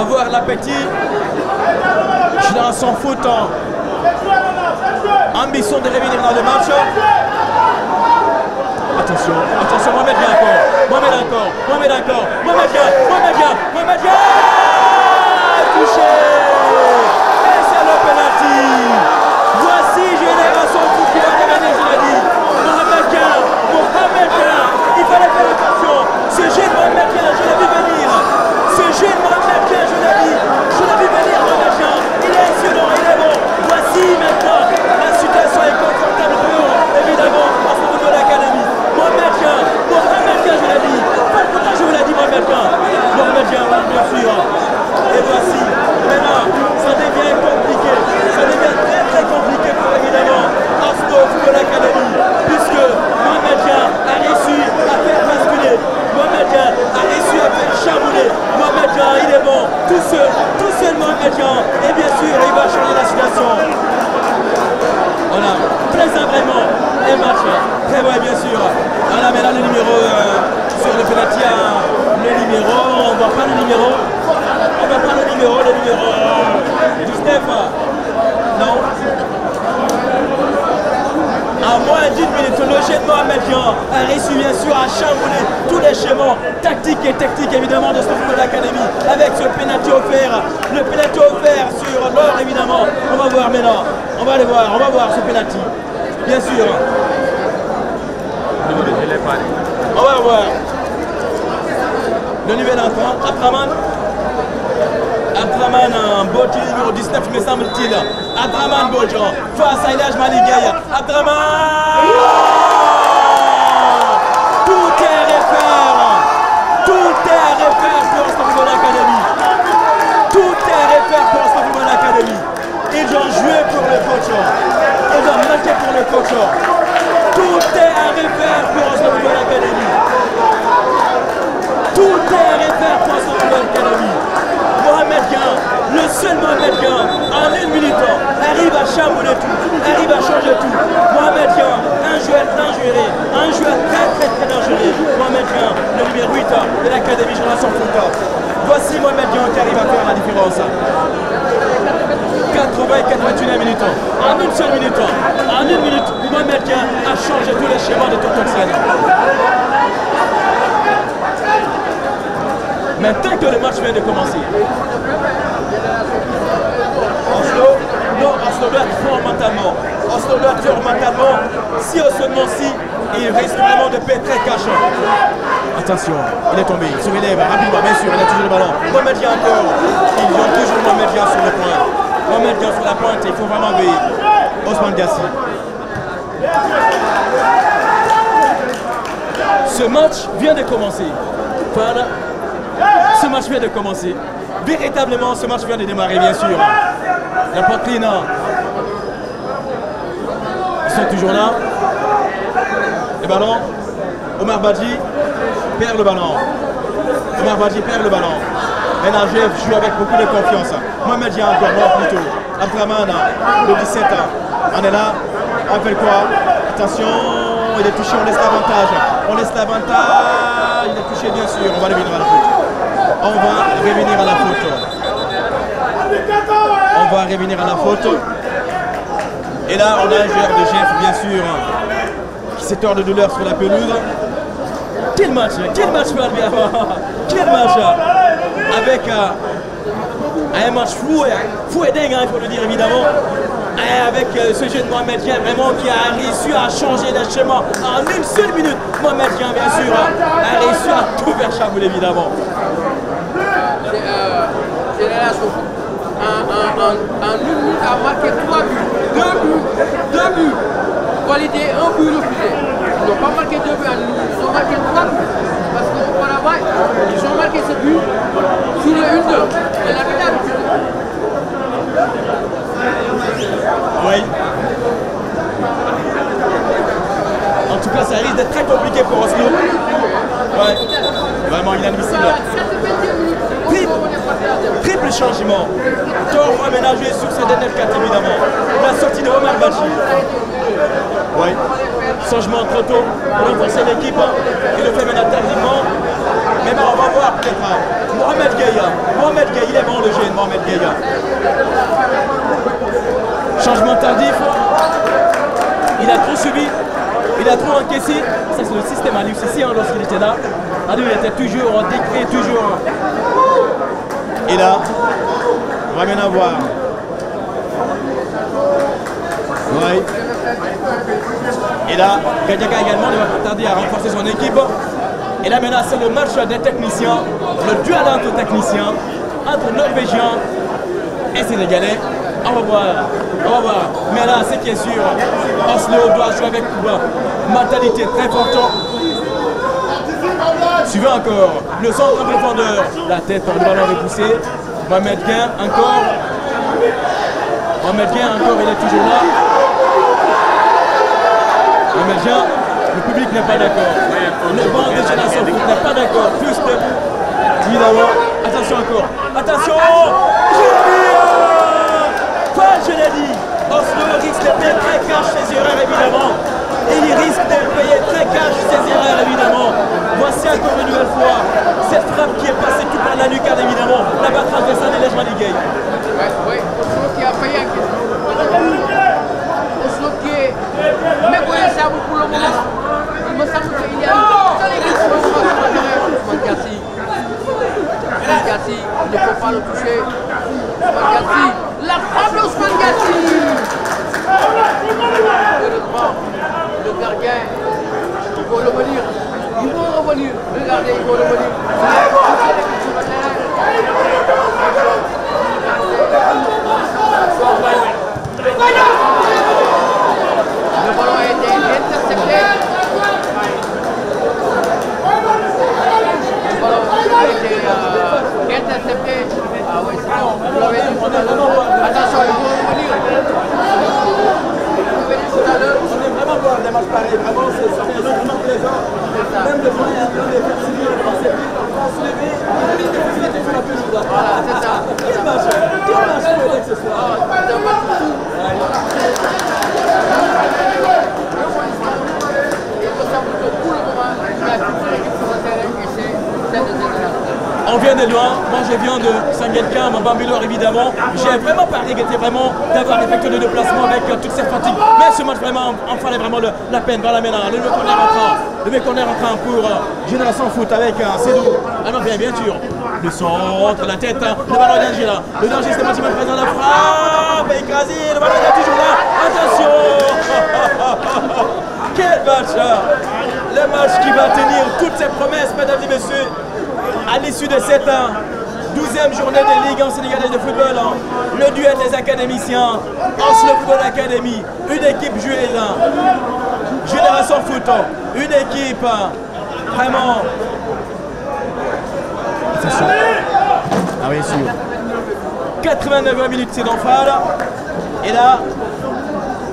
avoir l'appétit. Génération Foot en ambition de revenir dans le match. Attention, attention, Mohamed vient encore. Mohamed encore, Mohamed encore. Mohamed vient, Mohamed vient, Mohamed vient. Touché. Et c'est le penalty. Voici Génération Foot qui va revenir, je l'ai dit. Mohamed vient, Mohamed vient. Il fallait faire attention. Ce jeune Mohamed vient, je l'ai vu venir. Ce jeune Mohamed vient, je l'ai dit. Je l'ai vu venir, Mohamed vient. Il est excellent, il est bon. Voici maintenant. La situation est confortable pour eux, évidemment, au fond de l'académie. Mohamed vient, je l'ai dit. Pourquoi je vous l'ai dit, Mohamed vient. Mohamed vient, bien sûr. Et voici, maintenant, ça devient compliqué. Ça devient très très compliqué pour évidemment Arsenal de l'académie. Puisque Mohamed vient a réussi à faire basculer. Mohamed vient a réussi à faire chambouler. Mohamed vient, il est bon. Tout seul Mohamed vient. Et bien sûr, il va changer la situation. Voilà, présent vraiment. Et match. Très bon, bien sûr. Voilà, mais là le numéro sur le penalty, le numéro, on ne voit pas le numéro. On ne voit pas le numéro du Steph. Non. À moins d'une minute, le jet de Mohamed Vient a réussi bien sûr à chambouler tous les schémas tactiques et techniques évidemment de ce football académie avec ce penalty offert. Le penalty offert sur l'or évidemment. On va voir maintenant. On va aller voir, on va voir ce penalty. Bien sûr. On va voir. Le nouvel entrant, Abdraman. Abdraman Bodji, numéro 19, me semble-t-il. Abdraman Bodji, face à Ilaj Maligaya. Abdraman! Tout est refaire. Tout est refaire pour ce football académie. Tout est refaire pour ce football académie. Ils ont joué pour le coach. Ils ont marqué pour le coach. Tout est à refaire pour ce football académie. Tout est à refaire pour ce football académie. Mohamed Vient, le seul Mohamed Vient, en une minute, arrive à chambouler tout, arrive à changer tout. Mohamed Vient, un joueur dangereux, un joueur très dangereux. Mohamed Vient, le numéro 8 de l'académie Génération Foot. Voici Mohamed Vient qui arrive à faire la différence. 80 et 81 minutes. En une seule minute, Mohamed Vient a changé tous les schémas de toute scène. Maintenant que le match vient de commencer. Oslo doit être fort mentalement. Oslo doit être fort mentalement. Si au seulement si, il risque vraiment de perdre très cash. Attention, il est tombé, il se relève rapidement, bien sûr, il a toujours le ballon. Mohamed Vient encore. Ils ont toujours Mohamed Vient sur le point. Mohamed Vient sur la pointe, il faut vraiment veiller. Ousmane Gassi. Ce match vient de commencer. Voilà. Ce match vient de commencer. Véritablement, ce match vient de démarrer, bien sûr. La poitrine. Ils sont toujours là. Le ballon. Omar Badji perd le ballon. Omar Badji perd le ballon. Ménager joue avec beaucoup de confiance. Mohamed Vient encore mort plutôt. Abdraman, le 17 ans. On est là. On fait quoi? Attention, il est touché, on laisse l'avantage. On laisse l'avantage. Il est touché, bien sûr. On va revenir à la faute. On va revenir à la faute. On va revenir à la faute. Et là, on a un joueur de Jeff, bien sûr, qui s'est tort de douleur sur la pelouse. Quel match, quel match, quel match. Avec un match fou et dingue, il faut le dire évidemment. Avec ce jeune Mohamed Vient vraiment qui a réussi à changer les schémas en une seule minute. Mohamed Vient, bien sûr, a réussi à tout faire chambouler évidemment. Génération en une minute a marqué 3 buts, 2 buts, qualité, 1 but refusé. Ils n'ont pas marqué 2 buts en une minute, ils ont marqué 3 buts. Parce qu'auparavant, ils ont marqué ce but sur le 1-2. Et la finale. Oui. En tout cas, ça risque d'être très compliqué pour Oslo. Ouais. Vraiment inadmissible. Triple changement. Tort aménagé sur ces dernières cartes évidemment. La sortie de Omar Badji. Oui. Changement trop tôt pour renforcer l'équipe. Il le fait maintenant tardivement. Mais bon, on va voir peut-être Mohamed Gueye. Mohamed Gueye, il est bon le jeune Mohamed Gueye. Changement tardif. Il a trop subi. Il a trop encaissé. Ça, c'est le système à l'UCC lorsqu'il était là. Il était toujours décret, toujours. Et là, on va bien avoir. Ouais. Et là, Gadiaga également ne va pas tarder à renforcer son équipe. Et là maintenant c'est le match des techniciens, le duel entre techniciens, entre Norvégiens et Sénégalais. On va voir. Mais là, ce qui est sûr, Oslo doit jouer avec mentalité très forte. Suivez encore le centre en profondeur, la tête par le ballon repoussé. Mohamed Gueye encore. Mohamed Gueye encore, il est toujours là. Mohamed Gueye, le public n'est pas d'accord. Le banc de Génération Foot n'est pas d'accord. Juste, évidemment, attention encore. Attention! Je l'ai dit, Oslo risque de payer très cash ses erreurs évidemment. Et il risque de payer très cash ses erreurs évidemment. Voici encore une nouvelle fois cette frappe qui est passée tout par la lucarne évidemment. La balle transversale de Lejman Gueye. Oui, Oslo qui a payé un question. Oslo qui est méconnaissable pour le moment. Il me semble qu'il y a une seule équipe qui va Ousmane Gassi. Ousmane Gassi, il ne faut pas le toucher. Ousmane Gassi. La frappe d'Ousmane Gassi. Heureusement, le gardien, il faut revenir. Il faut revenir. Regardez, il faut revenir. Le ballon a été intercepté. Le ballon a été intercepté. Ah oui, c'est bon. Vous l'avez dit tout à l'heure. Attention, il faut revenir. Vous l'avez dit tout à l'heure. On est vraiment voir des matchs pareils. Vraiment, c'est vraiment plaisant. Même le point est en train de faire signer le français. On se lever. Voilà, c'est ça. Quel match ce soir. C'est un match fou. Il faut savoir que pour le moment, il y a toute l'équipe sur le terrain et c'est celle de Sénégal. On vient de loin, moi je viens de Saint-Guelquin, mon Bambilor évidemment. J'ai vraiment pas regretté vraiment d'avoir effectué le déplacement avec toutes ces fatigues. Mais ce match vraiment, en fallait vraiment la peine. Voilà maintenant, le mec qu'on est rentrant pour Génération Foot avec Cédou. Ah non, bien sûr. Le centre, la tête, le ballon est danger là. Le danger c'est même présent, la frappe écrasé, le ballon est toujours là. Attention. Quel match hein. Le match qui va tenir toutes ses promesses, mesdames et messieurs. À l'issue de cette 12e journée de Ligue sénégalaise de football, le duel des académiciens, Oslo Football Academy, une équipe joueuse, Génération Foot, une équipe vraiment... Attention. Ah oui, sûr. 89 minutes, c'est d'enfale. Et là,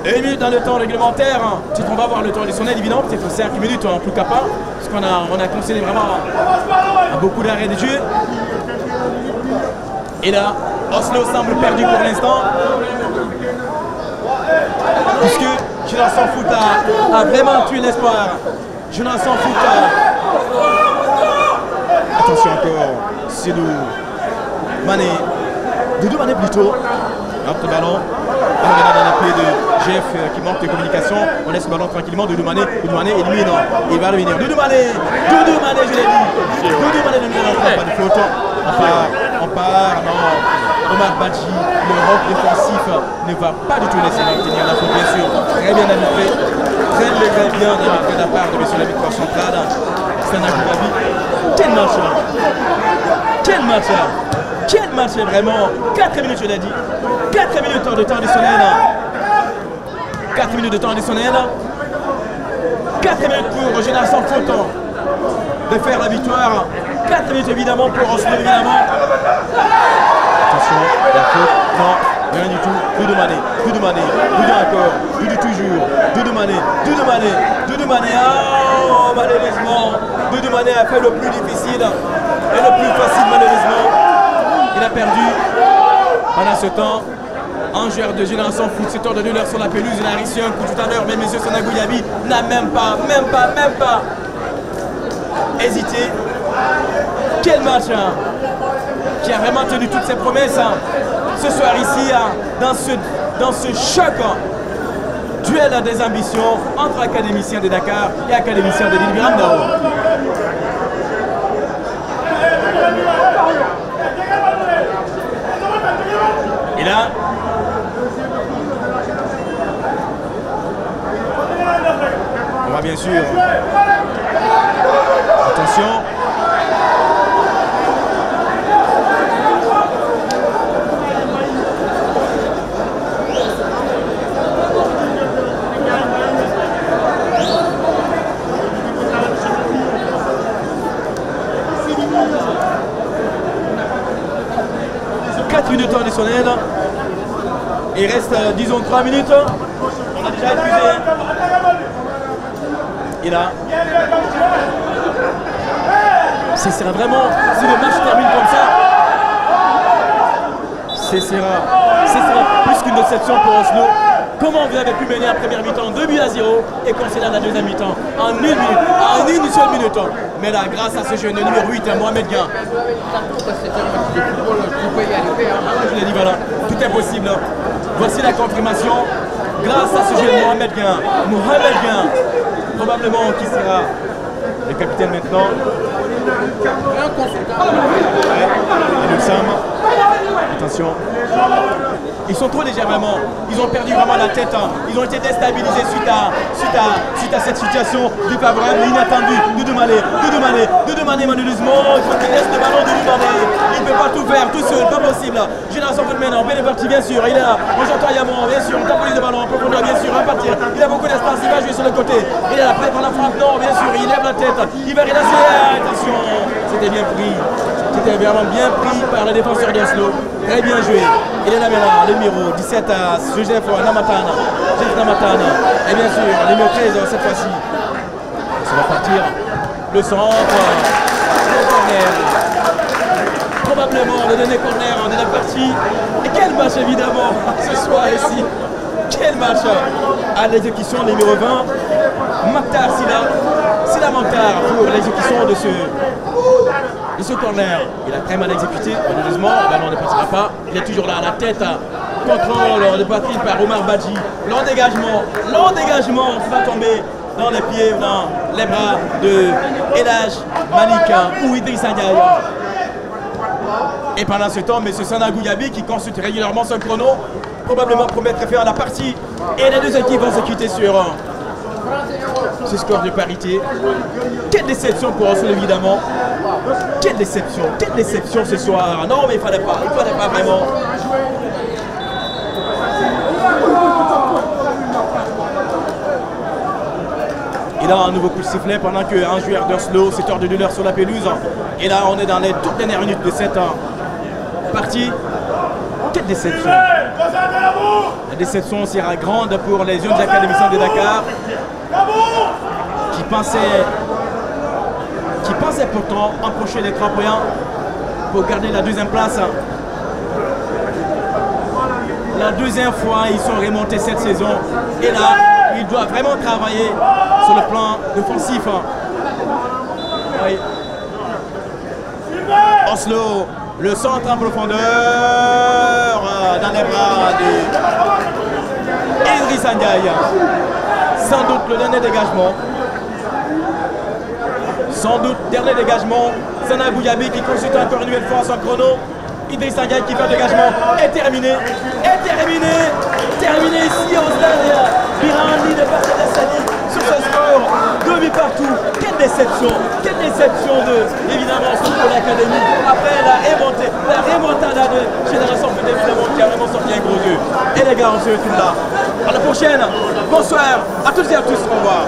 1 minute dans le temps réglementaire. On va voir le temps additionnel, évidemment, peut-être 5 minutes en plus qu'à pas. Parce qu'on a concédé vraiment à beaucoup d'arrêts de jeu. Et là, Oslo semble perdu pour l'instant. Puisque Génération Foot a vraiment tué l'espoir. Génération Foot attention encore, Sidou Mané. Doudou Mané plutôt. Hop, le ballon. On est dans les pieds de Jeff qui manque de communication. On laisse le ballon tranquillement. Doudou Mané élimine. Il va revenir. Doudou Mané, je l'ai dit. Doudou Mané ne nous pas de faute. On part, non. Omar Badji, le rock défensif, ne va pas du tout laisser obtenir la faute, bien sûr. Très bien arbitré. Très bien arbitré de la part de monsieur l'arbitre central. C'est un Agourabi. Quel match là. Quel match vraiment. 4 minutes, je l'ai dit. 4 minutes de temps additionnel. 4 minutes de temps additionnel. 4 minutes pour Génération Foot de faire la victoire. 4 minutes évidemment pour Oslo évidemment. Attention, la faute, non, rien du tout. Doudou Mané, Doudou encore, Doudou toujours, Doudou Mané, oh malheureusement, Doudou Mané a fait le plus difficile et le plus facile malheureusement. Il a perdu. Pendant ce temps, un joueur de Génération Foot s'est ordonné l'heure sur la pelouse, il a reçu un coup tout à l'heure, mais monsieur Sanagouyabi n'a même pas hésité. Quel match hein, qui a vraiment tenu toutes ses promesses hein, ce soir ici hein, dans ce choc. Hein, duel des ambitions entre académiciens de Dakar et académiciens de l'île Biram-Ndao. Et là, on va bien sûr, attention, 4 minutes additionnelles. Il reste, disons, 3 minutes. On a déjà épuisé. Et là, ce sera vraiment, si le match termine comme ça, ce sera plus qu'une déception pour Oslo. Comment vous avez pu mener la première mi-temps 2 buts à 0 et concéder la deuxième mi-temps en une minute, en une seule minute. Mais là, grâce à ce jeune numéro 8, Mohamed Gain. Je l'ai dit, voilà, tout est possible. Voici la confirmation. Grâce à ce jeune Mohamed Gain, probablement qui sera le capitaine maintenant. Et le Sam. Attention. Ils sont trop légers vraiment. Ils ont perdu vraiment la tête. Hein. Ils ont été déstabilisés suite à cette situation défavorable et inattendue de Mané malheureusement. Il faut qu'il laisse le ballon de Mané. Il ne peut pas tout faire tout seul, pas possible. Génération Footman, bien parti bien sûr. Il est là. On j'entends Yamon, bien sûr. On temporise le ballon en profondeur, bien sûr. On va partir. Il a beaucoup d'espace. Il va jouer sur le côté. Il est là prêt pour la frappe. Non, bien sûr. Il lève la tête. Il va relancer. Attention. C'était bien pris. C'était vraiment bien pris par le défenseur d'Oslo. Très bien joué. Il est là maintenant, le numéro 17 à Joseph Namatana. Et bien sûr, le numéro 13 cette fois-ci. Ça va partir. Le centre. Le corner. Probablement le dernier corner de la partie. Et quel match évidemment ce soir ici. Quel match à l'exécution numéro 20. Maktar Sila Maktar pour l'exécution de ce corner. Il a très mal exécuté, malheureusement, le ballon ne passera pas. Il est toujours là à la tête. Contrôle de poitrine par Omar Badji. Long dégagement qui va tomber dans les pieds, dans les bras de Elhaj Malika ou Idrissa Ndiaye. Et pendant ce temps, M. Sana Gouyabi qui consulte régulièrement son chrono, probablement pour mettre fin à la partie. Et les deux équipes vont se quitter sur ce score de parité. Quelle déception pour Oslo évidemment. Quelle déception ce soir. Non mais il fallait pas vraiment. Et là un nouveau coup de sifflet pendant qu'un joueur d'Oslo s'est hors de l'heure sur la pelouse. Et là on est dans les toutes dernières minutes de cette partie. Quelle déception. La déception sera grande pour les jeunes académiciens de Dakar qui pensaient pourtant empocher les 3 points pour garder la deuxième place. La deuxième fois, ils sont remontés cette saison. Et là, ils doivent vraiment travailler sur le plan offensif. Oui. Oslo, le centre en profondeur dans les bras de Idrissa Ndiaye. Sans doute le dernier dégagement. Sana Gouyabi qui consulte encore une nouvelle fois son chrono. Idrissa Ndiaye qui fait un dégagement est terminé. Terminé ici au stade Birandi de Passadessani sur ce score. 2 buts partout. Quelle déception évidemment pour l'académie. Après la remontada de Génération Foot évidemment qui a vraiment sorti un gros jeu. Et les gars, on se retrouve là. À la prochaine. Bonsoir à toutes et à tous. Au revoir.